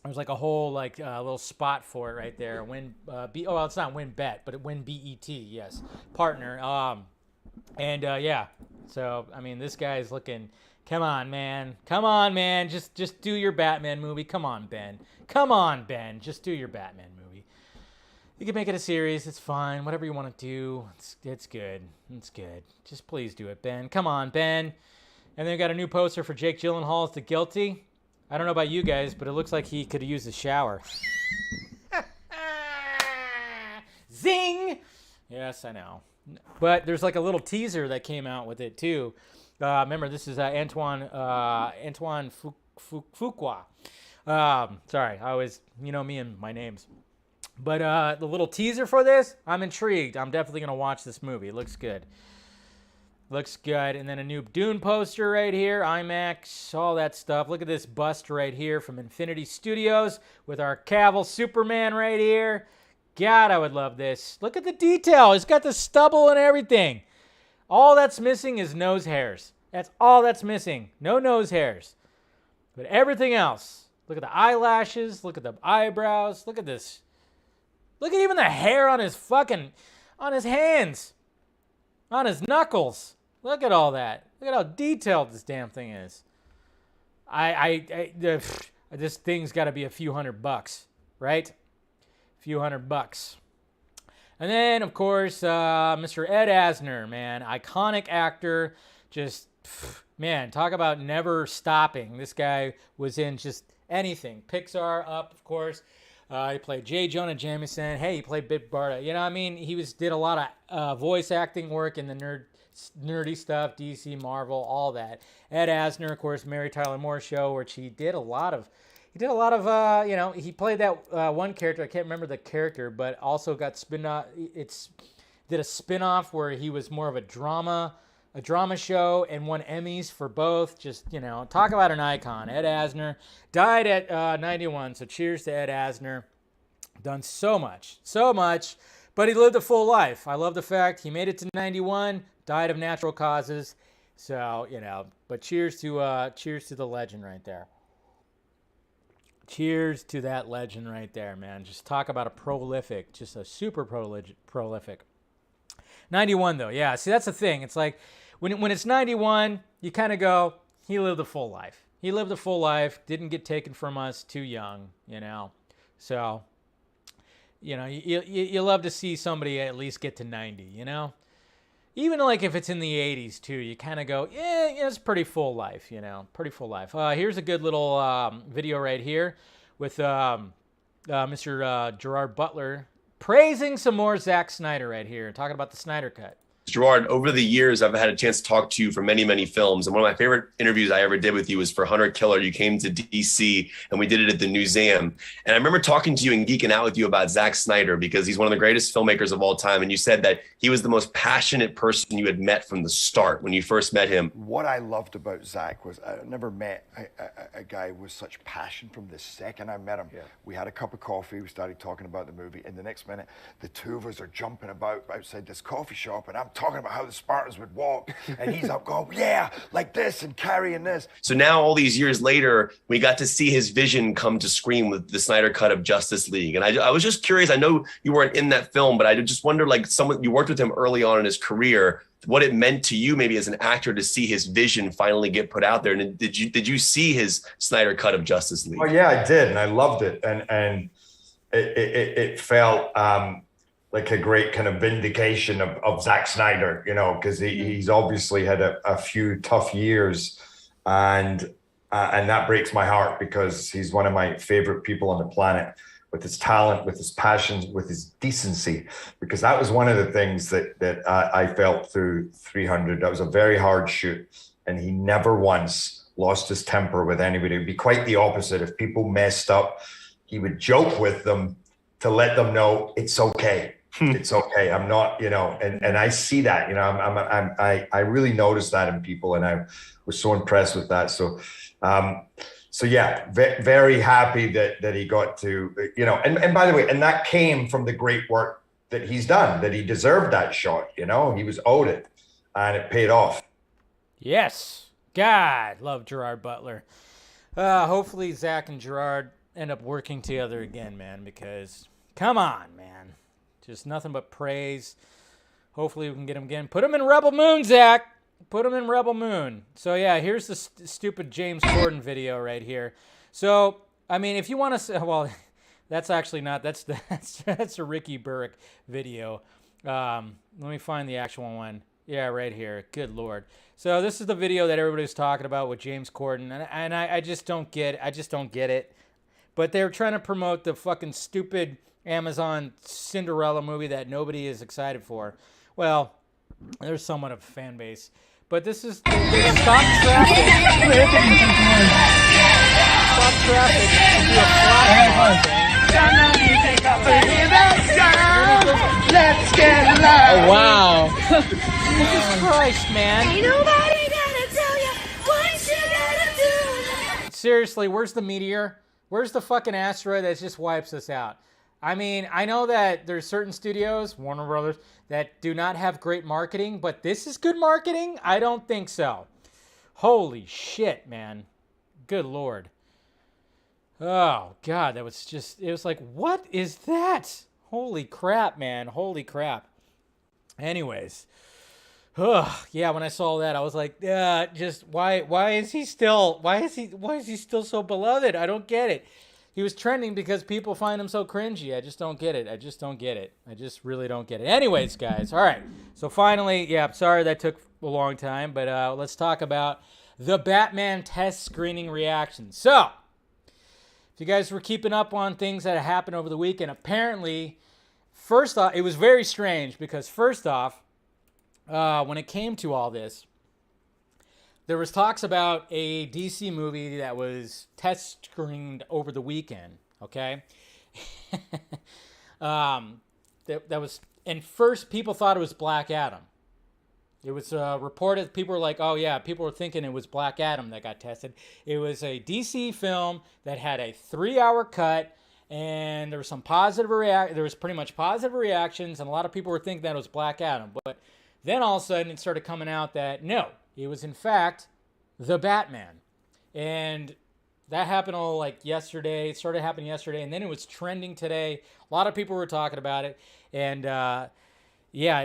There was like a whole little spot for it right there. It's not win bet, but win BET, yes. Partner. Yeah. So, I mean, this guy's looking, come on, man. Come on, man. Just do your Batman movie. Come on, Ben. Come on, Ben. Just do your Batman movie. You can make it a series. It's fine. Whatever you want to do. It's good. It's good. Just please do it, Ben. Come on, Ben. And then we got a new poster for Jake Gyllenhaal's The Guilty. I don't know about you guys, but it looks like he could have used a shower. Zing! Yes, I know. But there's like a little teaser that came out with it too. Remember, this is Antoine Fuqua. Sorry, I always, me and my names. But the little teaser for this, I'm intrigued. I'm definitely going to watch this movie. It looks good. Looks good. And then a new Dune poster right here, IMAX, all that stuff. Look at this bust right here from Infinity Studios with our Cavill Superman right here. God, I would love this. Look at the detail. It's got the stubble and everything. All that's missing is nose hairs. That's all that's missing. No nose hairs. But everything else. Look at the eyelashes. Look at the eyebrows. Look at this. Look at even the hair on his hands. On his knuckles. Look at all that. Look at how detailed this damn thing is. This thing's got to be a few $100, right? A few $100. And then, of course, Mr. Ed Asner, man. Iconic actor. Just, man, talk about never stopping. This guy was in just anything. Pixar, Up, of course. He played J. Jonah Jameson. Hey, he played Bit Barda. You know what I mean? He did a lot of voice acting work in the nerdy stuff, DC, Marvel, all that. Ed Asner, of course, Mary Tyler Moore Show, which he did a lot of, he played that one character. I can't remember the character, but also got did a spin-off where he was more of a drama show and won Emmys for both. Just, talk about an icon. Ed Asner died at 91, so cheers to Ed Asner. Done so much, but he lived a full life. I love the fact he made it to 91, died of natural causes. So, but cheers to the legend right there. Cheers to that legend right there, man. Just talk about just a super prolific. 91 though, yeah. See, that's the thing. It's like when it's 91, you kind of go, he lived a full life. He lived a full life, didn't get taken from us too young, So, you love to see somebody at least get to 90, Even like if it's in the 80s too, you kind of go, yeah, it's pretty full life, pretty full life. Here's a good little video right here with Mr. Gerard Butler praising some more Zack Snyder right here, talking about the Snyder Cut. Gerard, over the years, I've had a chance to talk to you for many, many films. And one of my favorite interviews I ever did with you was for Hunter Killer. You came to DC and we did it at the museum. And I remember talking to you and geeking out with you about Zack Snyder because he's one of the greatest filmmakers of all time. And you said that he was the most passionate person you had met from the start when you first met him. What I loved about Zack was I never met a guy with such passion from the second I met him. Yeah. We had a cup of coffee. We started talking about the movie. And the next minute, the two of us are jumping about outside this coffee shop. And I'm talking about how the Spartans would walk, and he's up going, yeah, like this, and carrying this. So now all these years later, we got to see his vision come to screen with the Snyder Cut of Justice League. And I was just curious, I know you weren't in that film, but I just wonder, like, you worked with him early on in his career, what it meant to you maybe as an actor to see his vision finally get put out there. And did you see his Snyder Cut of Justice League? Oh yeah, I did, and I loved it. And it felt like a great kind of vindication of Zack Snyder, because he's obviously had a few tough years, and that breaks my heart because he's one of my favorite people on the planet, with his talent, with his passion, with his decency, because that was one of the things that I felt through 300. That was a very hard shoot, and he never once lost his temper with anybody. It would be quite the opposite. If people messed up, he would joke with them to let them know it's okay. It's okay. I'm not, and I see that, I really noticed that in people, and I was so impressed with that. So yeah, very happy that he got to, and by the way, and that came from the great work that he's done, that he deserved that shot, he was owed it, and it paid off. Yes. God, love Gerard Butler. Hopefully Zach and Gerard end up working together again, man, because come on, man. Just nothing but praise. Hopefully we can get him again. Put him in Rebel Moon, Zach. Put him in Rebel Moon. So yeah, here's the stupid James Corden video right here. So I mean, if you want to say, well, that's actually not. That's a Ricky Burke video. Let me find the actual one. Yeah, right here. Good Lord. So this is the video that everybody's talking about with James Corden, and I just don't get. I just don't get it. But they're trying to promote the fucking stupid Amazon Cinderella movie that nobody is excited for. Well, there's somewhat of a fan base, but this is stop traffic. stop traffic to a flat thing. Let's get loud. Oh, wow. Jesus Christ, man. Ain't nobody gonna tell you what you gotta do. Seriously, where's the meteor? Where's the fucking asteroid that just wipes us out? I mean, I know that there's certain studios, Warner Brothers, that do not have great marketing, but this is good marketing? I don't think so. Holy shit, man. Good Lord. Oh, God, that was just, it was like, what is that? Holy crap, man. Holy crap. Anyways. Yeah, when I saw that, I was like, just why is he still so beloved? I don't get it. He was trending because people find him so cringy. I just don't get it. I just really don't get it. Anyways, guys, all right. So finally, yeah, sorry that took a long time, but let's talk about the Batman test screening reaction. So, if you guys were keeping up on things that happened over the weekend, apparently, first off, it was very strange because first off, when it came to all this, there was talks about a DC movie that was test screened over the weekend, okay? that was, and first people thought it was Black Adam. It was reported, people were like, oh yeah, people were thinking it was Black Adam that got tested. It was a DC film that had a 3-hour cut, and there was some there was pretty much positive reactions, and a lot of people were thinking that it was Black Adam. But then all of a sudden it started coming out that no, it was in fact the Batman. And that happened all like yesterday. It started happening yesterday, and then it was trending today. A lot of people were talking about it, and yeah,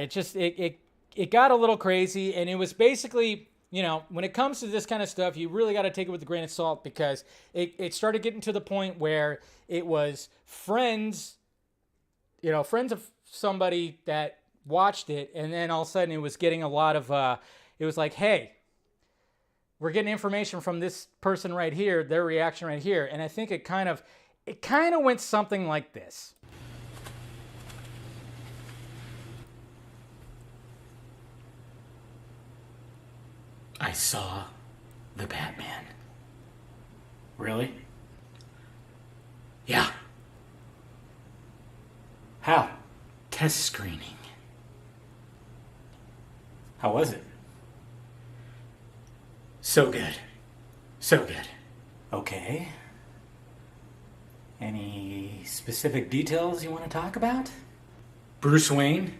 it got a little crazy, and it was basically, you know, when it comes to this kind of stuff, you really got to take it with a grain of salt because it started getting to the point where it was friends of somebody that watched it, and then all of a sudden it was getting a lot of, it was like, hey, we're getting information from this person right here, their reaction right here, and I think it kind of went something like this. I saw the Batman. Really? Yeah. How? Test screening. How was it? So good. So good. Okay. Any specific details you want to talk about? Bruce Wayne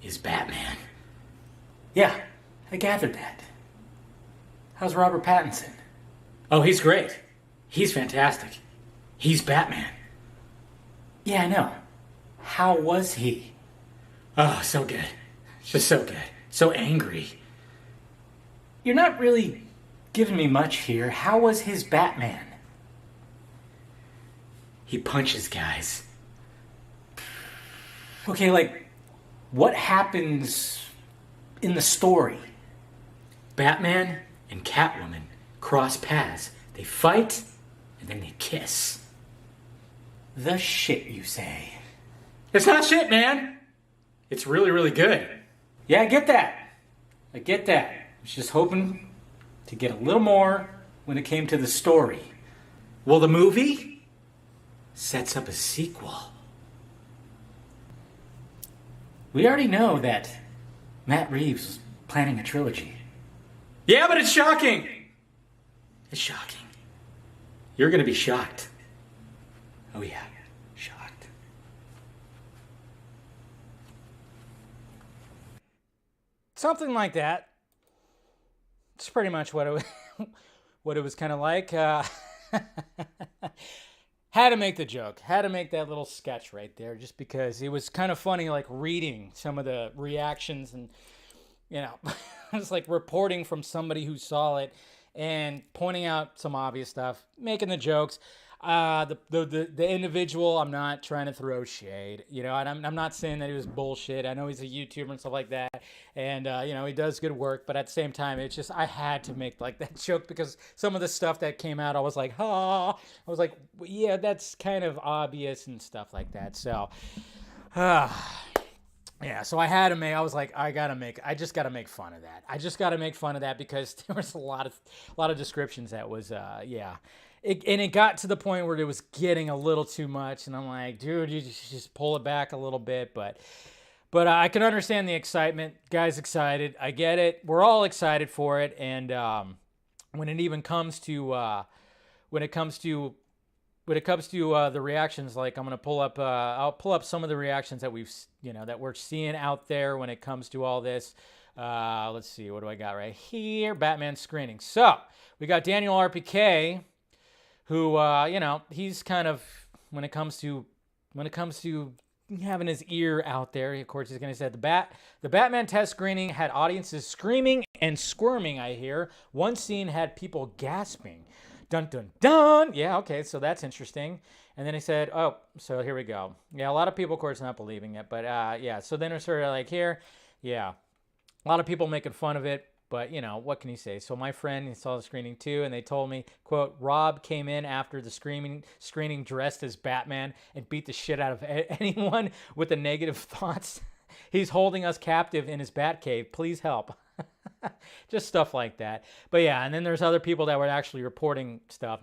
is Batman. Yeah, I gathered that. How's Robert Pattinson? Oh, he's great. He's fantastic. He's Batman. Yeah, I know. How was he? Oh, so good. Just so good. So angry. You're not really giving me much here. How was his Batman? He punches guys. Okay, like, what happens in the story? Batman and Catwoman cross paths. They fight, and then they kiss. The shit, you say? It's not shit, man. It's really, really good. Yeah, I get that. I get that. I was just hoping to get a little more when it came to the story. Well, the movie sets up a sequel. We already know that Matt Reeves was planning a trilogy. Yeah, but it's shocking. It's shocking. You're going to be shocked. Oh, yeah. Shocked. Something like that. It's pretty much what it was kind of like. Had to make the joke. Had to make that little sketch right there just because it was kind of funny, like reading some of the reactions and, you know, it was like reporting from somebody who saw it and pointing out some obvious stuff, making the jokes. The individual, I'm not trying to throw shade, you know, and I'm not saying that he was bullshit. I know he's a YouTuber and stuff like that, and you know, he does good work, but at the same time, it's just I had to make like that joke because some of the stuff that came out, I was like, I was like, yeah, that's kind of obvious and stuff like that. So, yeah, so I had to make. I was like, I just gotta make fun of that. I just gotta make fun of that because there was a lot of descriptions that was, yeah. it got to the point where it was getting a little too much, and I'm like, dude, you just pull it back a little bit, but I can understand the excitement. Guys excited. I get it. We're all excited for it, and when it comes to the reactions, like I'm gonna pull up, I'll pull up some of the reactions that that we're seeing out there when it comes to all this. Let's see, what do I got right here? Batman screening. So we got Daniel RPK, who he's kind of when it comes to having his ear out there. Of course, he's gonna say the Batman test screening had audiences screaming and squirming. I hear one scene had people gasping. Dun, dun, dun. Yeah, okay, so that's interesting. And then he said, oh, so here we go. Yeah, a lot of people, of course, not believing it. But, yeah, so then it's sort of like here, yeah, a lot of people making fun of it. But, what can you say? So my friend, he saw the screening too, and they told me, quote, Rob came in after the screening dressed as Batman and beat the shit out of anyone with the negative thoughts. He's holding us captive in his Batcave. Please help. Just stuff like that. But yeah, and then there's other people that were actually reporting stuff.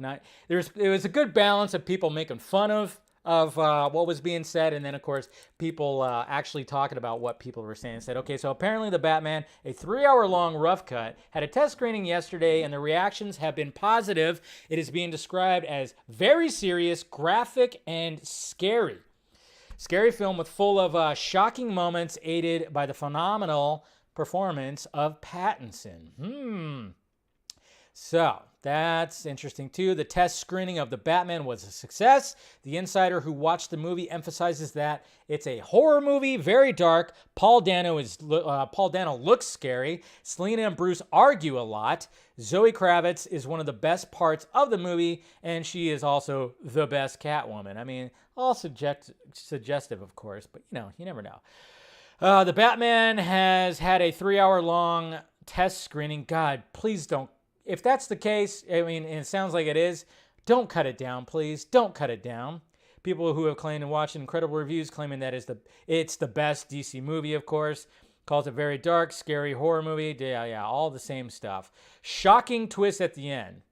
It was a good balance of people making fun of what was being said, and then of course people actually talking about what people were saying. Said, okay, so apparently the Batman, a 3-hour-long rough cut, had a test screening yesterday, and the reactions have been positive. It is being described as very serious, graphic, and scary. Scary film full of shocking moments, aided by the phenomenal performance of Pattinson. So that's interesting too. The test screening of The Batman was a success. The insider who watched the movie emphasizes that it's a horror movie, very dark. Paul Dano looks scary. Selena and Bruce argue a lot. Zoe Kravitz is one of the best parts of the movie, and she is also the best Catwoman. I mean, all suggestive, of course, but you never know. The Batman has had a 3-hour-long test screening. God, please don't. If that's the case, I mean, and it sounds like it is, don't cut it down, please. Don't cut it down. People who have claimed and watched incredible reviews claiming that it's the best DC movie, of course. Calls it very dark, scary horror movie. Yeah, all the same stuff. Shocking twist at the end.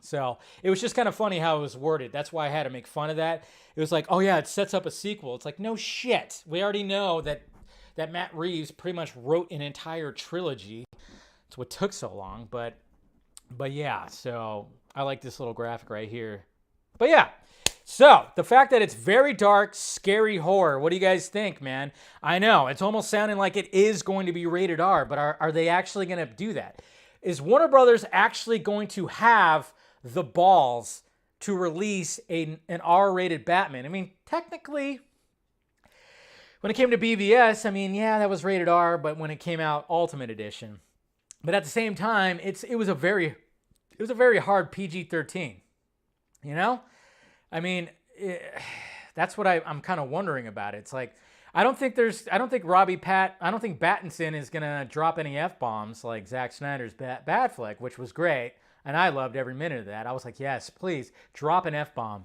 So it was just kind of funny how it was worded. That's why I had to make fun of that. It was like, oh yeah, it sets up a sequel. It's like, no shit. We already know that Matt Reeves pretty much wrote an entire trilogy. That's what took so long. But yeah, so I like this little graphic right here. But yeah, so the fact that it's very dark, scary horror, what do you guys think, man? I know, it's almost sounding like it is going to be rated R, but are they actually going to do that? Is Warner Brothers actually going to have the balls to release an R-rated Batman? I mean, technically, when it came to BVS, I mean, yeah, that was rated R, but when it came out Ultimate Edition. But at the same time, it was a very hard PG-13. I mean, that's what I'm kind of wondering about. It's like I don't think Pattinson is gonna drop any F-bombs like Zack Snyder's Bad Flick, which was great, and I loved every minute of that. I was like, yes, please drop an F-bomb,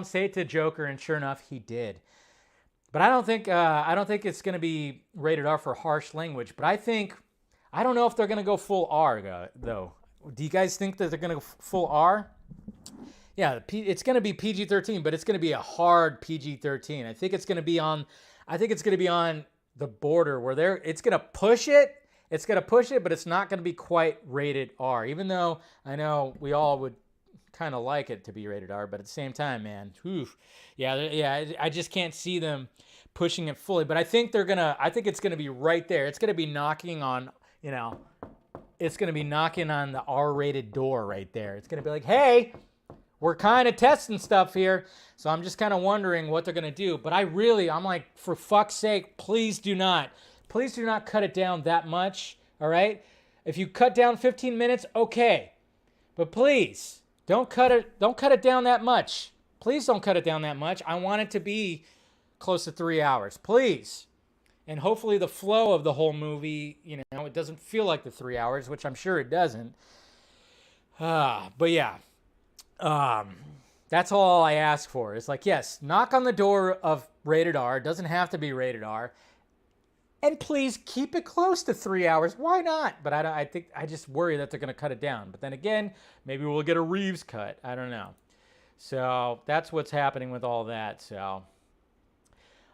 say it to Joker, and sure enough, he did. But I don't think it's gonna be rated R for harsh language. But I don't know if they're gonna go full R though. Do you guys think that they're gonna go full R? Yeah, it's gonna be PG-13, but it's gonna be a hard PG-13. I think it's gonna be on the border where it's gonna push it. It's gonna push it, but it's not gonna be quite rated R. Even though I know we all would kind of like it to be rated R, but at the same time, man, I just can't see them pushing it fully. But I think it's gonna be right there. It's gonna be knocking on, it's gonna be knocking on the R-rated door right there. It's gonna be like, hey, we're kind of testing stuff here. So I'm just kind of wondering what they're gonna do. But I'm like, for fuck's sake, please do not cut it down that much. All right, if you cut down 15 minutes, okay, but please. Don't cut it down that much. Please don't cut it down that much. I want it to be close to 3 hours, please. And hopefully the flow of the whole movie, it doesn't feel like the 3 hours, which I'm sure it doesn't. But yeah, that's all I ask for. It's like, yes, knock on the door of rated R. It doesn't have to be rated R. And please keep it close to 3 hours. Why not? But I just worry that they're going to cut it down. But then again, maybe we'll get a Reeves cut. I don't know. So that's what's happening with all that. So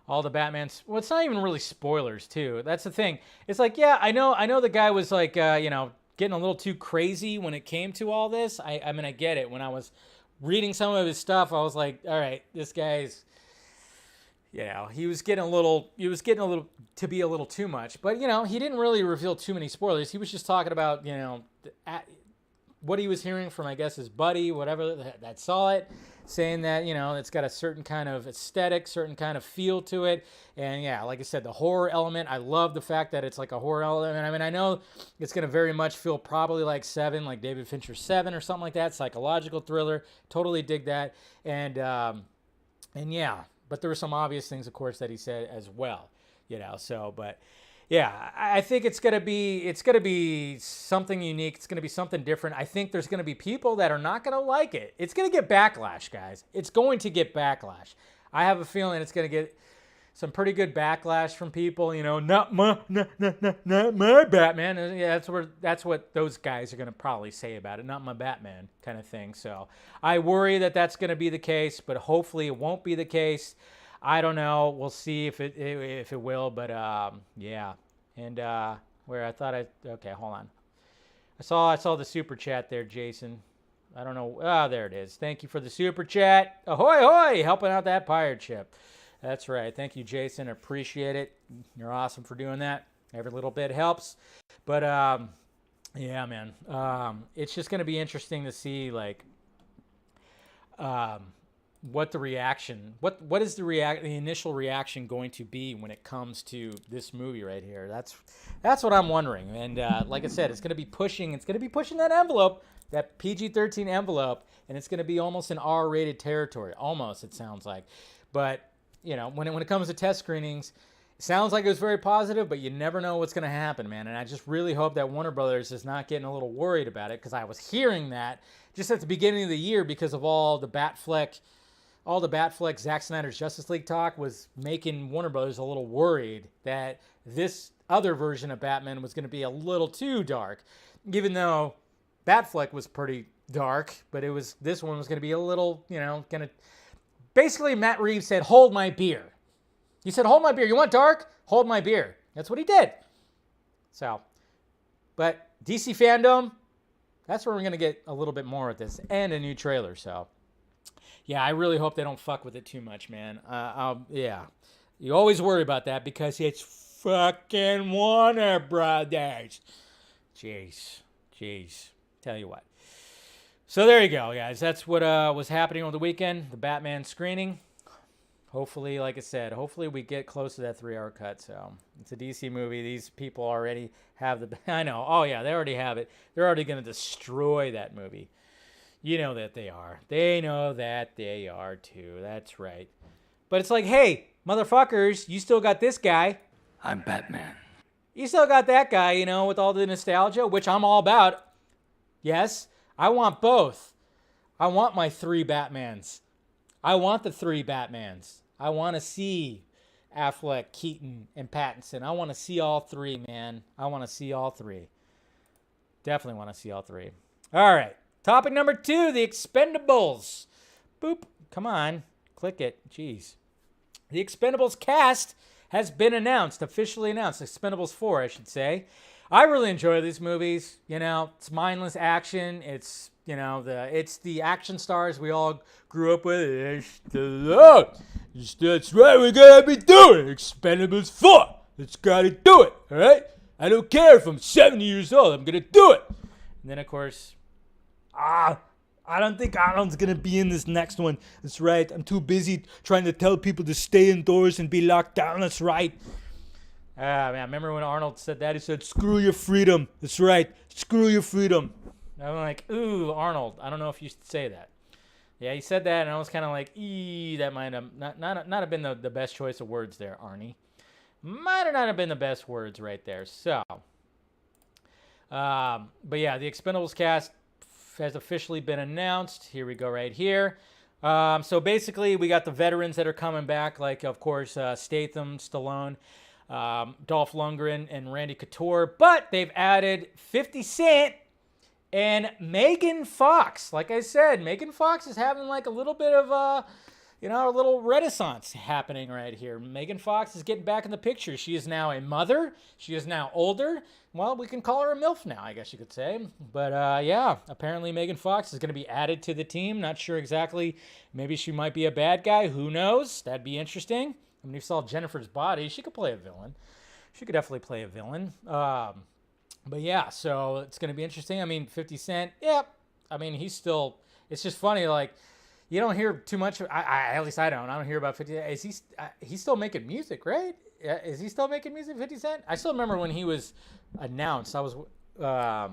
all the Batmans. Well, it's not even really spoilers too. That's the thing. It's like, yeah, I know the guy was like, getting a little too crazy when it came to all this. I mean, I get it. When I was reading some of his stuff, I was like, all right, this guy's. He was getting a little to be a little too much. But, he didn't really reveal too many spoilers. He was just talking about, what he was hearing from, I guess, his buddy, whatever, that saw it, saying that, it's got a certain kind of aesthetic, certain kind of feel to it. And, yeah, like I said, the horror element, I love the fact that it's like a horror element. I mean, I know it's going to very much feel probably like Seven, like David Fincher's Seven or something like that, psychological thriller. Totally dig that. And yeah. But there were some obvious things, of course, that he said as well, but yeah, I think it's going to be something unique. It's going to be something different. I think there's going to be people that are not going to like it. It's going to get backlash, guys. It's going to get backlash. I have a feeling it's going to get some pretty good backlash from people, not my Batman. Yeah, that's what those guys are going to probably say about it, not my Batman kind of thing. So I worry that that's going to be the case, but hopefully it won't be the case. I don't know. We'll see if it will, but yeah. And okay, hold on. I saw the super chat there, Jason. I don't know. There it is. Thank you for the super chat. Ahoy, hoy, helping out that pirate ship. That's right. Thank you, Jason. Appreciate it. You're awesome for doing that. Every little bit helps. But, yeah, man. It's just going to be interesting to see, like, what the reaction, what is the initial reaction going to be when it comes to this movie right here? That's what I'm wondering. And like I said, it's going to be pushing that envelope, that PG-13 envelope, and it's going to be almost an R-rated territory. Almost, it sounds like. But when it comes to test screenings, it sounds like it was very positive, but you never know what's going to happen, man. And I just really hope that Warner Brothers is not getting a little worried about it, because I was hearing that just at the beginning of the year because of all the Batfleck, Zack Snyder's Justice League talk was making Warner Brothers a little worried that this other version of Batman was going to be a little too dark, even though Batfleck was pretty dark, but this one was going to be a little, kind of. Basically, Matt Reeves said, hold my beer. He said, hold my beer. You want dark? Hold my beer. That's what he did. So, but DC fandom, that's where we're going to get a little bit more of this and a new trailer. So, yeah, I really hope they don't fuck with it too much, man. Yeah. You always worry about that because it's fucking Warner Brothers. Jeez. Tell you what. So there you go, guys. That's what was happening over the weekend, the Batman screening. Hopefully, like I said, we get close to that 3-hour cut. So it's a DC movie. These people already have I know. Oh, yeah, they already have it. They're already going to destroy that movie. You know that they are. They know that they are, too. That's right. But it's like, hey, motherfuckers, you still got this guy. I'm Batman. You still got that guy, with all the nostalgia, which I'm all about. Yes. I want both. I want my 3 Batmans. I want the 3 Batmans. I want to see Affleck, Keaton, and Pattinson. I want to see all 3, man. I want to see all 3. Definitely want to see all 3. All right. Topic number 2, the Expendables. Boop. Come on. Click it. Jeez. The Expendables cast has been announced, officially announced. Expendables 4, I should say. I really enjoy these movies. It's mindless action. It's, it's the action stars we all grew up with. That's right, we gotta be doing Expendables 4. Let's gotta do it, all right? I don't care if I'm 70 years old. I'm gonna do it. And then, of course, I don't think Arnold's gonna be in this next one. That's right. I'm too busy trying to tell people to stay indoors and be locked down. That's right. Man, I remember when Arnold said that. He said, screw your freedom. That's right. Screw your freedom. And I'm like, ooh, Arnold. I don't know if you should say that. Yeah, he said that, and I was kind of like, that might have not have been the best choice of words there, Arnie. Might have not have been the best words right there. So, but yeah, the Expendables cast has officially been announced. Here we go right here. So basically, we got the veterans that are coming back, like, of course, Statham, Stallone. Dolph Lundgren and Randy Couture, but they've added 50 Cent and Megan Fox. Like I said, Megan Fox is having like a little bit of a little renaissance happening right here. Megan Fox is getting back in the picture. She is now a mother. She is now older. Well, we can call her a MILF now, I guess you could say. But yeah, apparently Megan Fox is going to be added to the team. Not sure exactly. Maybe she might be a bad guy. Who knows? That'd be interesting. I mean, you saw Jennifer's Body. She could play a villain. She could definitely play a villain. But yeah, so it's going to be interesting. I mean, 50 Cent, yeah. I mean, he's still, it's just funny, like, you don't hear too much. At least I don't. I don't hear about 50 Cent. Is he's still making music, right? Is he still making music, 50 Cent? I still remember when he was announced. I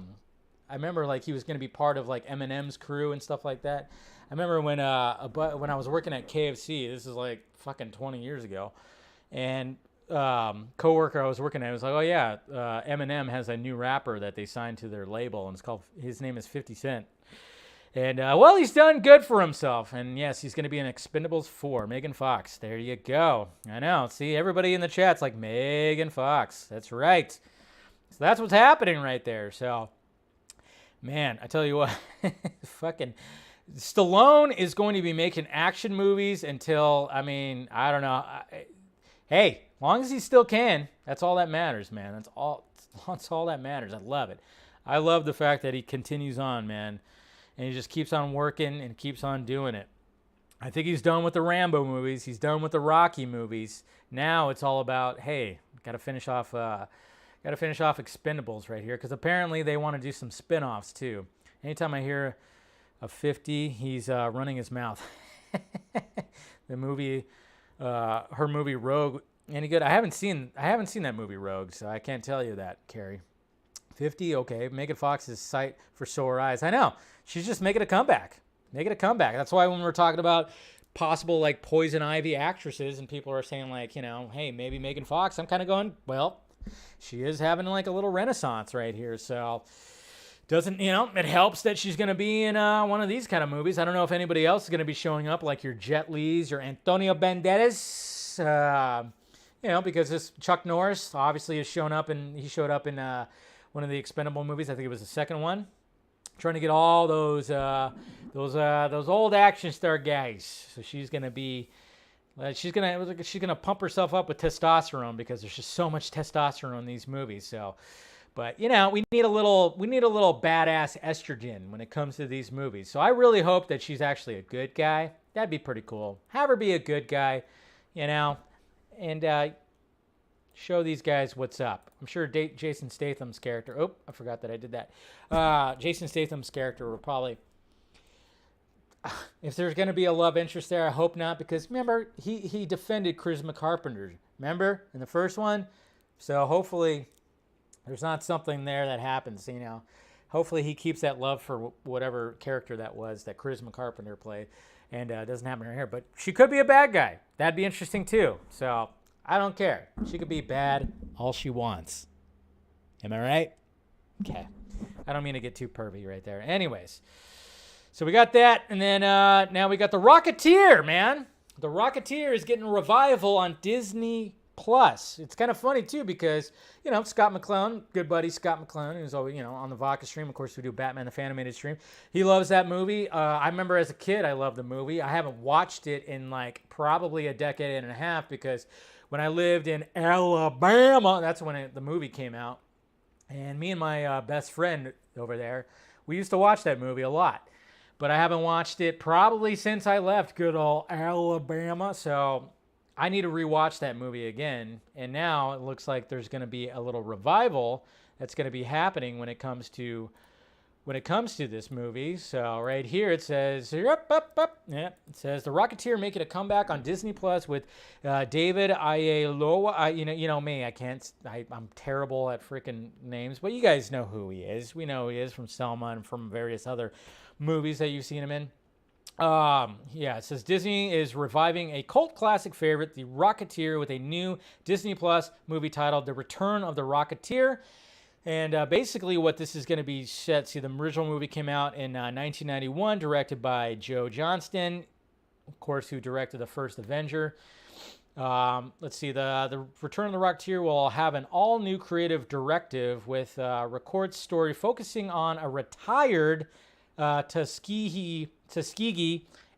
remember like he was going to be part of like Eminem's crew and stuff like that. I remember when I was working at KFC. This is like fucking 20 years ago, and coworker I was working at was like, oh yeah, Eminem has a new rapper that they signed to their label, and his name is 50 Cent. And, well, he's done good for himself. And, yes, he's going to be in Expendables 4. Megan Fox. There you go. I know. See, everybody in the chat's like, Megan Fox. That's right. So that's what's happening right there. So, man, I tell you what. Fucking Stallone is going to be making action movies until, I mean, I don't know. Hey, as long as he still can, that's all that matters, man. That's all that matters. I love it. I love the fact that he continues on, man. And he just keeps on working and keeps on doing it. I think he's done with the Rambo movies. He's done with the Rocky movies. Now it's all about, hey, got to finish off Expendables right here, because apparently they want to do some spin-offs too. Anytime I hear of 50, he's running his mouth. The movie, her movie Rogue, any good? I haven't seen that movie Rogue, so I can't tell you that, Carrie. 50, okay. Megan Fox's Sight for Sore Eyes. I know. She's just making a comeback. That's why when we're talking about possible, like, Poison Ivy actresses and people are saying, like, hey, maybe Megan Fox, I'm kind of going, well, she is having, like, a little renaissance right here. So, it helps that she's going to be in one of these kind of movies. I don't know if anybody else is going to be showing up, like your Jet Li's, your Antonio Banderas, because this Chuck Norris obviously has shown up, and he showed up in one of the Expendable movies. I think it was the second one. Trying to get all those old action star guys. So she's gonna pump herself up with testosterone, because there's just so much testosterone in these movies. So, but we need a little badass estrogen when it comes to these movies. So I really hope that she's actually a good guy. That'd be pretty cool. Have her be a good guy, and show these guys what's up. I'm sure Jason Statham's character. Oh, I forgot that I did that. Jason Statham's character will probably. If there's going to be a love interest there, I hope not, because remember he defended Charisma Carpenter. Remember in the first one, so hopefully there's not something there that happens. Hopefully he keeps that love for whatever character that was that Charisma Carpenter played, and doesn't happen to her. But she could be a bad guy. That'd be interesting too. So. I don't care. She could be bad all she wants. Am I right? Okay. I don't mean to get too pervy right there. Anyways. So we got that. And then now we got the Rocketeer, man. The Rocketeer is getting a revival on Disney Plus. It's kind of funny, too, because, Scott McClone, good buddy Scott McClone, who's always, on the Vodka stream. Of course, we do Batman the Fanimated stream. He loves that movie. I remember as a kid, I loved the movie. I haven't watched it in, probably a decade and a half, because when I lived in Alabama, that's when the movie came out. And me and my best friend over there, we used to watch that movie a lot. But I haven't watched it probably since I left good old Alabama. So I need to rewatch that movie again. And now it looks like there's going to be a little revival that's going to be happening when it comes to this movie. So right here it says, it says the Rocketeer making a comeback on Disney Plus with David Oyelowo. You know me, I'm terrible at freaking names, but you guys know who he is. We know who he is from Selma and from various other movies that you've seen him in. It says Disney is reviving a cult classic favorite, The Rocketeer, with a new Disney Plus movie titled The Return of the Rocketeer. And basically what this is going to be set. See, the original movie came out in 1991, directed by Joe Johnston, of course, who directed the first Avenger. Let's see. The Return of the Rocketeer will have an all-new creative directive with record story focusing on a retired Tuskegee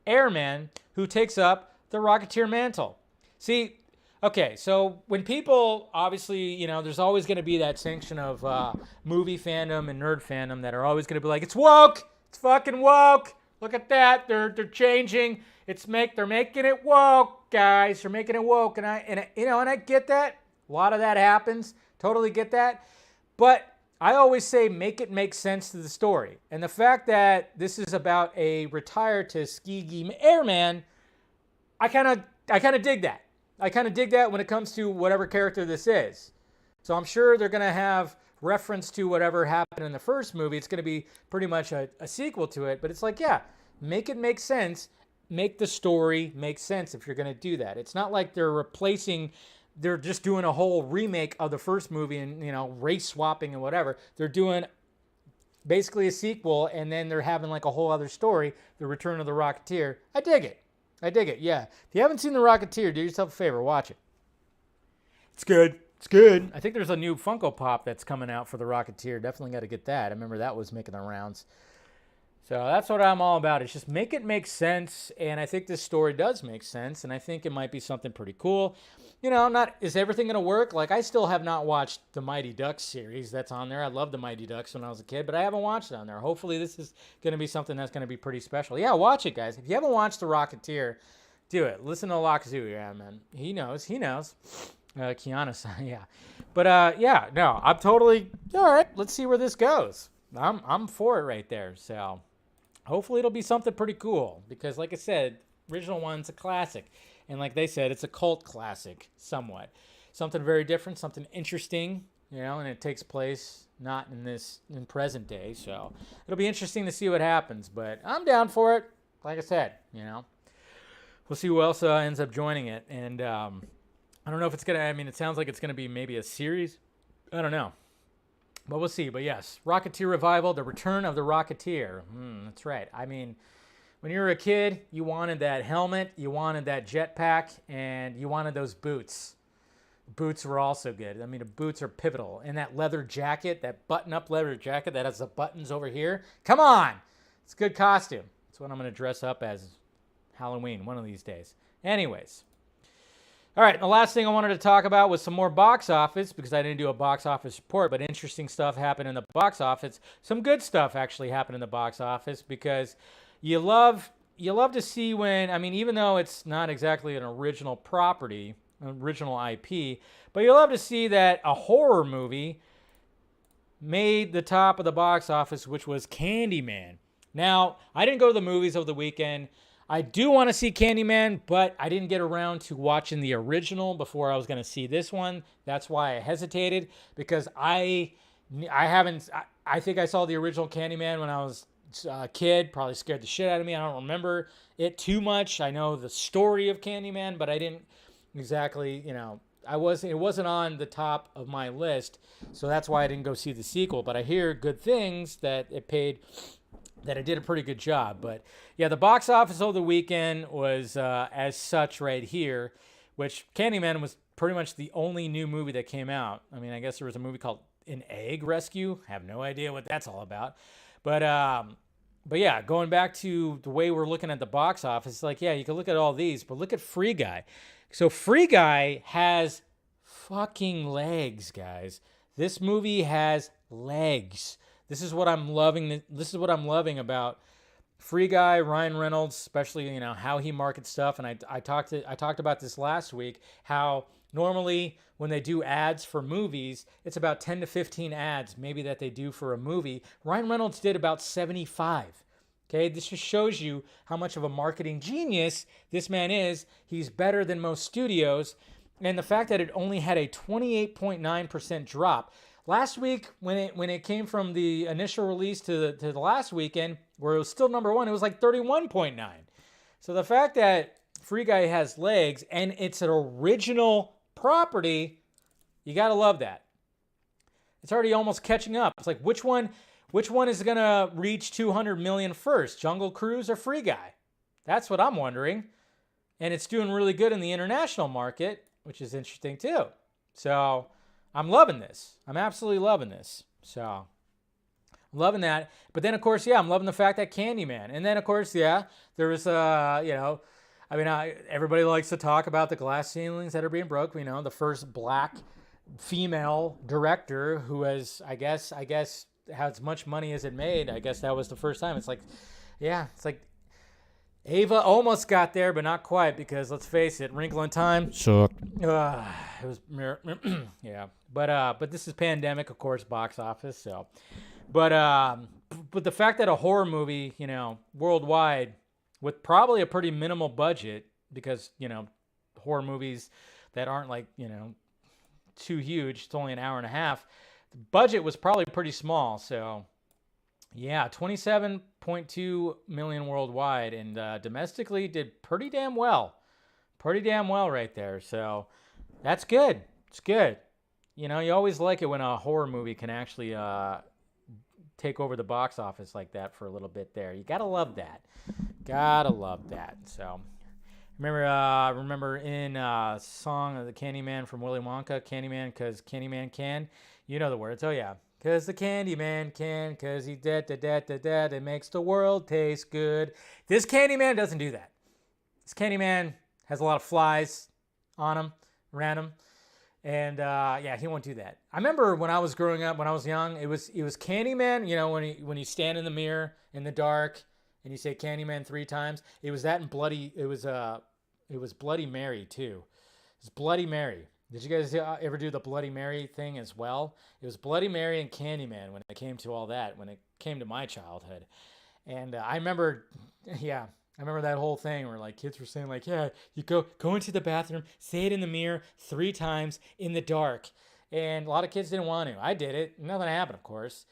airman who takes up the Rocketeer mantle. See, okay, so when people, obviously, there's always going to be that sanction of movie fandom and nerd fandom that are always going to be like, it's woke, it's fucking woke. Look at that, they're changing. They're making it woke, guys. They're making it woke, and I get that. A lot of that happens. Totally get that. But I always say make it make sense to the story. And the fact that this is about a retired Tuskegee airman, I kind of dig that. I kind of dig that when it comes to whatever character this is. So I'm sure they're going to have reference to whatever happened in the first movie. It's going to be pretty much a sequel to it. But it's like, yeah, make it make sense. Make the story make sense if you're going to do that. It's not like they're just doing a whole remake of the first movie and, race swapping and whatever. They're doing basically a sequel, and then they're having like a whole other story, The Return of the Rocketeer. I dig it, yeah. If you haven't seen The Rocketeer, do yourself a favor, watch it. It's good. I think there's a new Funko Pop that's coming out for The Rocketeer. Definitely got to get that. I remember that was making the rounds. So that's what I'm all about. It's just make it make sense, and I think this story does make sense, and I think it might be something pretty cool. Is everything going to work? Like, I still have not watched the Mighty Ducks series that's on there. I loved the Mighty Ducks when I was a kid, but I haven't watched it on there. Hopefully this is going to be something that's going to be pretty special. Yeah, watch it, guys. If you haven't watched The Rocketeer, do it. Listen to Lockzoo, yeah, man. He knows. Keanu, yeah. But, I'm totally, all right, let's see where this goes. I'm for it right there, so hopefully it'll be something pretty cool because, like I said, original one's a classic. And like they said, it's a cult classic somewhat. Something very different, something interesting, and it takes place not in present day. So it'll be interesting to see what happens. But I'm down for it. Like I said, we'll see who else ends up joining it. And I don't know if it's going to, it sounds like it's going to be maybe a series. I don't know. But we'll see. But yes, Rocketeer Revival, The Return of the Rocketeer. That's right. When you were a kid, you wanted that helmet, you wanted that jetpack, and you wanted those boots. Boots were also good. The boots are pivotal. And that leather jacket, that button-up leather jacket that has the buttons over here. Come on! It's a good costume. It's what I'm going to dress up as Halloween one of these days. Anyways. All right, the last thing I wanted to talk about was some more box office because I didn't do a box office report, but interesting stuff happened in the box office. Some good stuff actually happened in the box office because you love to see when, even though it's not exactly an original property, original IP, but you love to see that a horror movie made the top of the box office, which was Candyman. Now, I didn't go to the movies over the weekend. I do want to see Candyman, but I didn't get around to watching the original before I was going to see this one. That's why I hesitated because I think I saw the original Candyman when I was a kid, probably scared the shit out of me. I don't remember it too much. I know the story of Candyman, but I didn't exactly, it wasn't on the top of my list, so that's why I didn't go see the sequel. But I hear good things that it did a pretty good job. But yeah, the box office over the weekend was as such right here, which Candyman was pretty much the only new movie that came out. I guess there was a movie called An Egg Rescue. I have no idea what that's all about. But yeah, going back to the way we're looking at the box office, like, yeah, you can look at all these, but look at Free Guy. So Free Guy has fucking legs, guys. This movie has legs. This is what I'm loving. This is what I'm loving about Free Guy, Ryan Reynolds, especially, how he markets stuff. And I talked about this last week, how normally when they do ads for movies, it's about 10 to 15 ads maybe that they do for a movie. Ryan Reynolds did about 75. Okay, this just shows you how much of a marketing genius this man is. He's better than most studios. And the fact that it only had a 28.9% drop. Last week, when it came from the initial release to the last weekend, where it was still number one, it was like 31.9. So the fact that Free Guy has legs and it's an original property, you gotta love that. It's already almost catching up. It's like which one is gonna reach 200 million first, Jungle Cruise or Free Guy? That's what I'm wondering. And it's doing really good in the international market, which is interesting too. So I'm loving this. I'm absolutely loving this. So I'm loving that. But then, of course, I'm loving the fact that Candyman. And then, of course, there was, everybody likes to talk about the glass ceilings that are being broke. We know the first black female director who has, I guess, as much money as it made. I guess that was the first time. It's like Ava almost got there, but not quite, because let's face it, Wrinkle in Time sucked. It was, but this is pandemic, of course, box office. So, but the fact that a horror movie, worldwide, with probably a pretty minimal budget, because horror movies that aren't like too huge, it's only an hour and a half. The budget was probably pretty small, so. Yeah, 27.2 million worldwide, and domestically did pretty damn well. Pretty damn well right there. So that's good. It's good. You always like it when a horror movie can actually take over the box office like that for a little bit there. You gotta love that. Gotta love that. So remember in song of the Candyman from Willy Wonka, Candyman, 'cause Candyman can. You know the words. Oh yeah. 'Cause the Candyman can, 'cause he it makes the world taste good. This Candyman doesn't do that. This Candyman has a lot of flies on him, around him, and he won't do that. I remember when I was growing up, when I was young, it was Candyman. When you stand in the mirror in the dark and you say Candyman 3 times. It was that and it was Bloody Mary too. It's Bloody Mary. Did you guys ever do the Bloody Mary thing as well? It was Bloody Mary and Candyman when it came to all that, when it came to my childhood. And I remember that whole thing where like kids were saying like, you go into the bathroom, say it in the mirror 3 times in the dark. And a lot of kids didn't want to. I did it. Nothing happened, of course,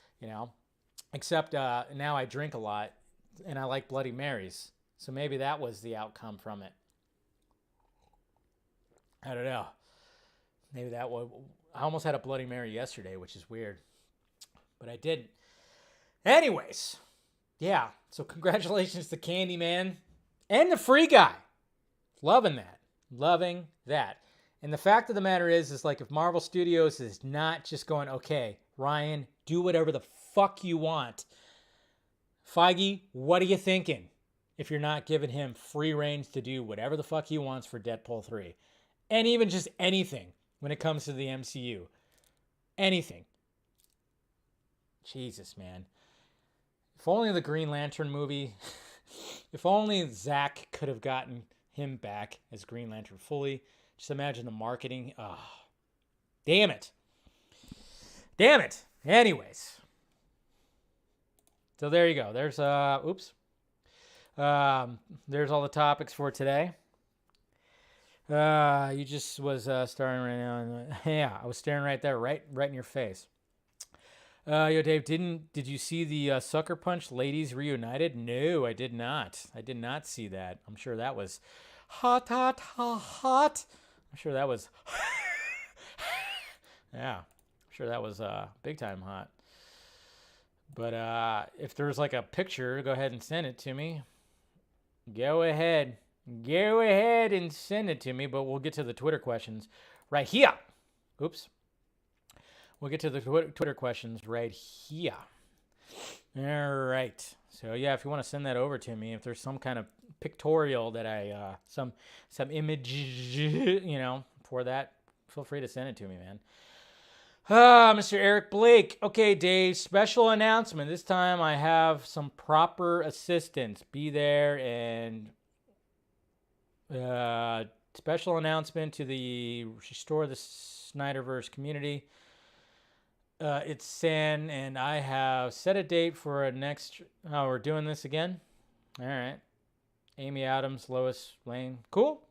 except now I drink a lot and I like Bloody Marys. So maybe that was the outcome from it. I don't know. Maybe that was. I almost had a Bloody Mary yesterday, which is weird, but I didn't. Anyways, so congratulations to Candyman and the Free Guy. Loving that. And the fact of the matter is like if Marvel Studios is not just going, okay, Ryan, do whatever the fuck you want. Feige, what are you thinking? If you're not giving him free reins to do whatever the fuck he wants for Deadpool 3. And even just anything. When it comes to the MCU. Anything. Jesus, man. If only the Green Lantern movie, if only Zach could have gotten him back as Green Lantern fully. Just imagine the marketing. Oh, damn it. Anyways. So there you go. There's, there's all the topics for today. You just was staring right now. Yeah, I was staring right there, right in your face. Yo, Dave, did you see the Sucker Punch Ladies Reunited? No, I did not. I did not see that. I'm sure that was hot. I'm sure that was. Yeah, I'm sure that was big time hot. But if there's like a picture, go ahead and send it to me. Go ahead and send it to me, but we'll get to the Twitter questions right here. Oops. We'll get to the Twitter questions right here. All right. So, if you want to send that over to me, if there's some kind of pictorial that I, some image, for that, feel free to send it to me, man. Mr. Eric Blake. Okay, Dave, special announcement. This time I have some proper assistance. Be there and... special announcement to the Restore the Snyderverse community. It's San, and I have set a date for a next. Oh, we're doing this again? All right. Amy Adams, Lois Lane. Cool.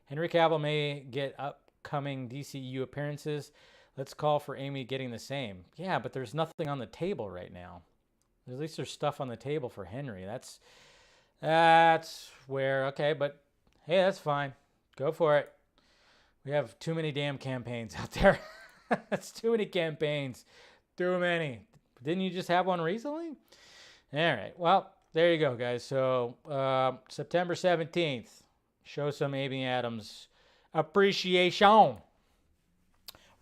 Henry Cavill may get upcoming DCU appearances. Let's call for Amy getting the same. Yeah, but there's nothing on the table right now. At least there's stuff on the table for Henry. That's where, okay, but hey, that's fine. Go for it. We have too many damn campaigns out there. That's too many campaigns. Too many. Didn't you just have one recently? All right. Well, there you go, guys. So September 17th, Show some Amy Adams appreciation.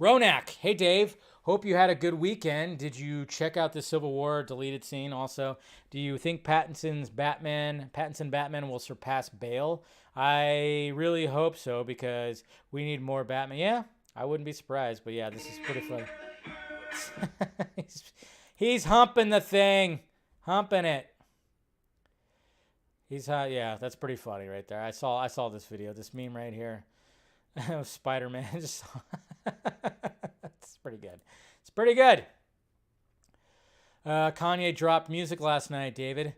Ronak, hey Dave, hope you had a good weekend. Did you check out the Civil War deleted scene also? Do you think Pattinson Batman will surpass Bale? I really hope so because we need more Batman. Yeah, I wouldn't be surprised, but yeah, this is pretty funny. he's humping the thing. Humping it. Yeah, that's pretty funny right there. I saw this video, this meme right here. Spider-Man. It's pretty good. It's pretty good. Kanye dropped music last night, David.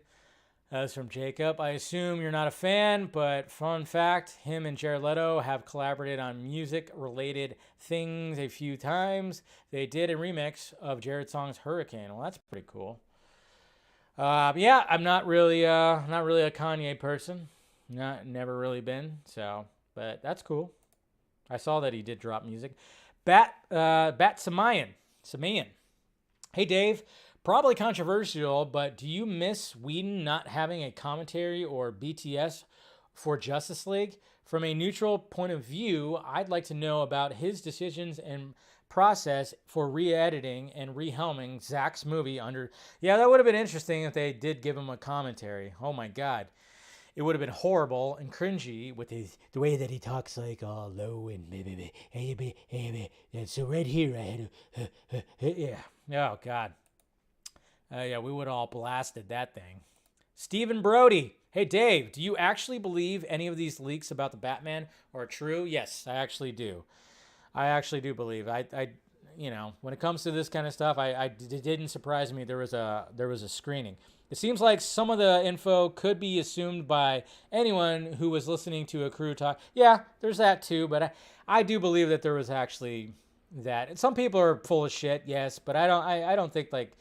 That was from Jacob. I assume you're not a fan, but fun fact, him and Jared Leto have collaborated on music-related things a few times. They did a remix of Jared's song's Hurricane. Well, that's pretty cool. Yeah, I'm not really a Kanye person. Never really been. So, but that's cool. I saw that he did drop music. Bat Samayan. Hey Dave, probably controversial, but do you miss Whedon not having a commentary or BTS for Justice League? From a neutral point of view, I'd like to know about his decisions and process for re-editing and rehelming Zack's movie under. Yeah, that would have been interesting if they did give him a commentary. Oh my God. It would have been horrible and cringy with the way that he talks like all low and so right here I had yeah. Oh God. Yeah, we would have all blasted that thing. Stephen Brody. Hey Dave, do you actually believe any of these leaks about the Batman are true? Yes, I actually do. I actually do believe. I when it comes to this kind of stuff, it didn't surprise me there was a screening. It seems like some of the info could be assumed by anyone who was listening to a crew talk. Yeah, there's that too, but I do believe that there was actually that. And some people are full of shit, yes, but I don't think like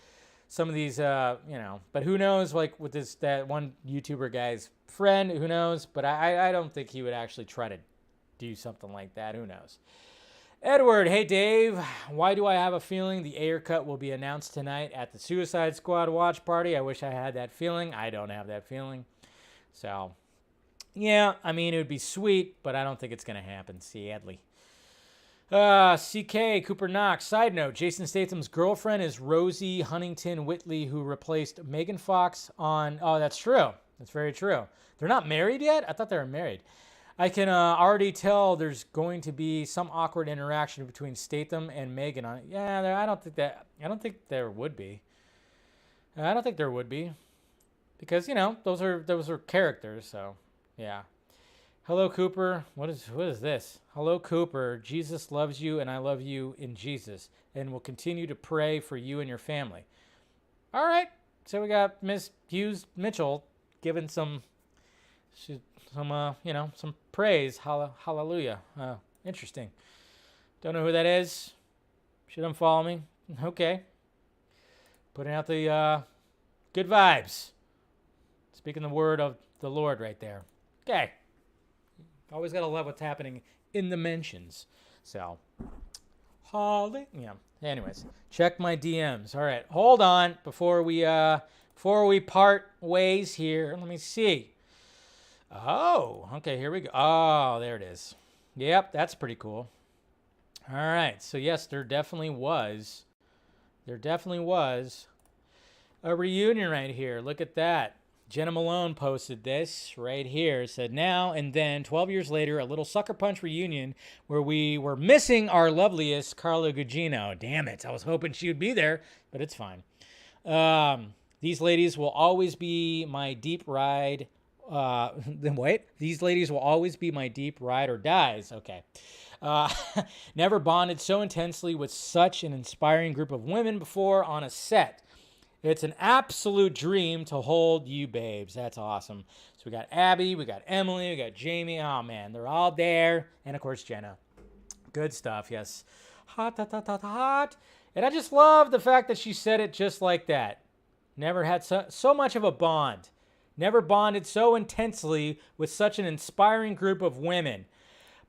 some of these but who knows, like with that one YouTuber guy's friend, who knows, but I don't think he would actually try to do something like that. Who knows? Edward, hey Dave, why do I have a feeling the Ayer cut will be announced tonight at the Suicide Squad watch party? I wish I had that feeling. I don't have that feeling. So, yeah, I mean, it would be sweet, but I don't think it's going to happen, sadly. CK, Cooper Knox. Side note, Jason Statham's girlfriend is Rosie Huntington Whitley, who replaced Megan Fox on... Oh, that's true. That's very true. They're not married yet? I thought they were married. I can already tell there's going to be some awkward interaction between Statham and Megan on it. Yeah, I don't think there would be. I don't think there would be. Because, those are characters, so yeah. Hello, Cooper. What is this? Hello, Cooper. Jesus loves you and I love you in Jesus and will continue to pray for you and your family. All right. So we got Miss Hughes Mitchell giving some praise. Hallelujah. Interesting. Don't know who that is. Should unfollow me. Okay. Putting out the good vibes. Speaking the word of the Lord right there. Okay. Always got to love what's happening in the mentions. So, yeah. Anyways, check my DMs. All right. Hold on before we part ways here. Let me see. Oh, okay, here we go. Oh, there it is. Yep, that's pretty cool. All right, so yes, there definitely was a reunion right here. Look at that. Jenna Malone posted this right here. It said, now and then, 12 years later, a little Sucker Punch reunion where we were missing our loveliest Carla Gugino. Damn it, I was hoping she would be there, but it's fine. These ladies will always be my deep ride. These ladies will always be my deep ride or dies. Okay. Never bonded so intensely with such an inspiring group of women before on a set. It's an absolute dream to hold you babes. That's awesome. So we got Abby, we got Emily, we got Jamie. Oh man, they're all there. And of course, Jenna. Good stuff, yes. Hot, hot, hot, hot, hot. And I just love the fact that she said it just like that. Never had so much of a bond. Never bonded so intensely with such an inspiring group of women.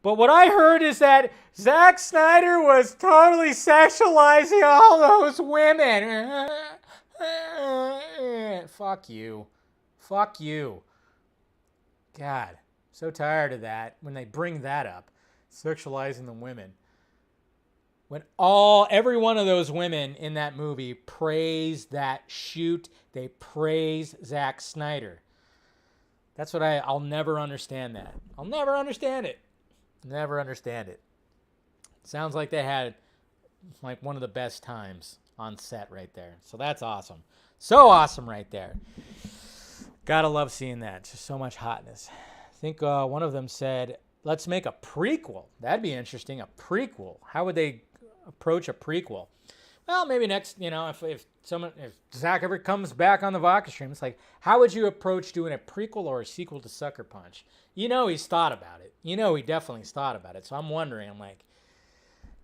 But what I heard is that Zack Snyder was totally sexualizing all those women. Fuck you. Fuck you. God. So tired of that when they bring that up, sexualizing the women. When every one of those women in that movie praise that shoot, they praise Zack Snyder. That's what I'll never understand that. I'll never understand it. Never understand it. Sounds like they had like one of the best times on set right there. So that's awesome. So awesome right there. Gotta love seeing that. Just so much hotness. I think one of them said, let's make a prequel. That'd be interesting, a prequel. How would they approach a prequel? Well, maybe next, if Zach ever comes back on the Vodka stream, it's like, how would you approach doing a prequel or a sequel to Sucker Punch? He's thought about it. He definitely's thought about it. So I'm wondering,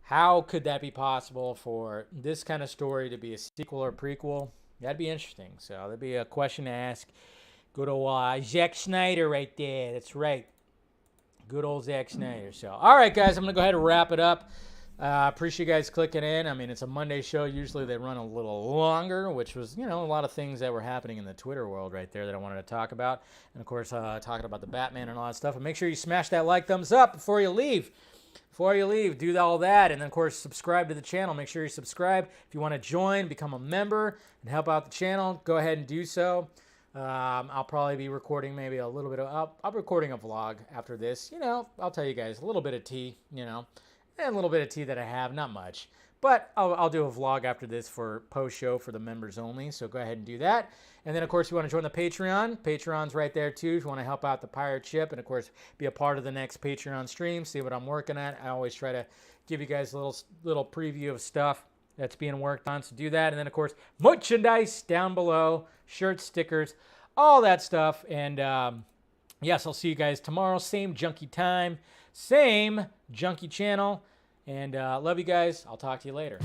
how could that be possible for this kind of story to be a sequel or prequel? That'd be interesting. So that'd be a question to ask. Good old Zack Snyder right there. That's right. Good old Zack Snyder. So, all right, guys, I'm going to go ahead and wrap it up. Appreciate you guys clicking in. I mean, it's a Monday show. Usually they run a little longer, which was, a lot of things that were happening in the Twitter world right there that I wanted to talk about. And, of course, talking about the Batman and all that stuff. And make sure you smash that like, thumbs up before you leave. Before you leave, do all that. And then, of course, subscribe to the channel. Make sure you subscribe. If you want to join, become a member, and help out the channel, go ahead and do so. I'll probably be recording maybe a little bit of... I'm recording a vlog after this. I'll tell you guys a little bit of tea, and a little bit of tea that I have, not much. But I'll do a vlog after this for post-show for the members only, so go ahead and do that. And then, of course, if you want to join the Patreon, Patreon's right there, too, if you want to help out the pirate ship. And, of course, be a part of the next Patreon stream, see what I'm working at. I always try to give you guys a little preview of stuff that's being worked on, so do that. And then, of course, merchandise down below, shirts, stickers, all that stuff. And, yes, I'll see you guys tomorrow, same Junkee time, same Junkee channel. And love you guys. I'll talk to you later.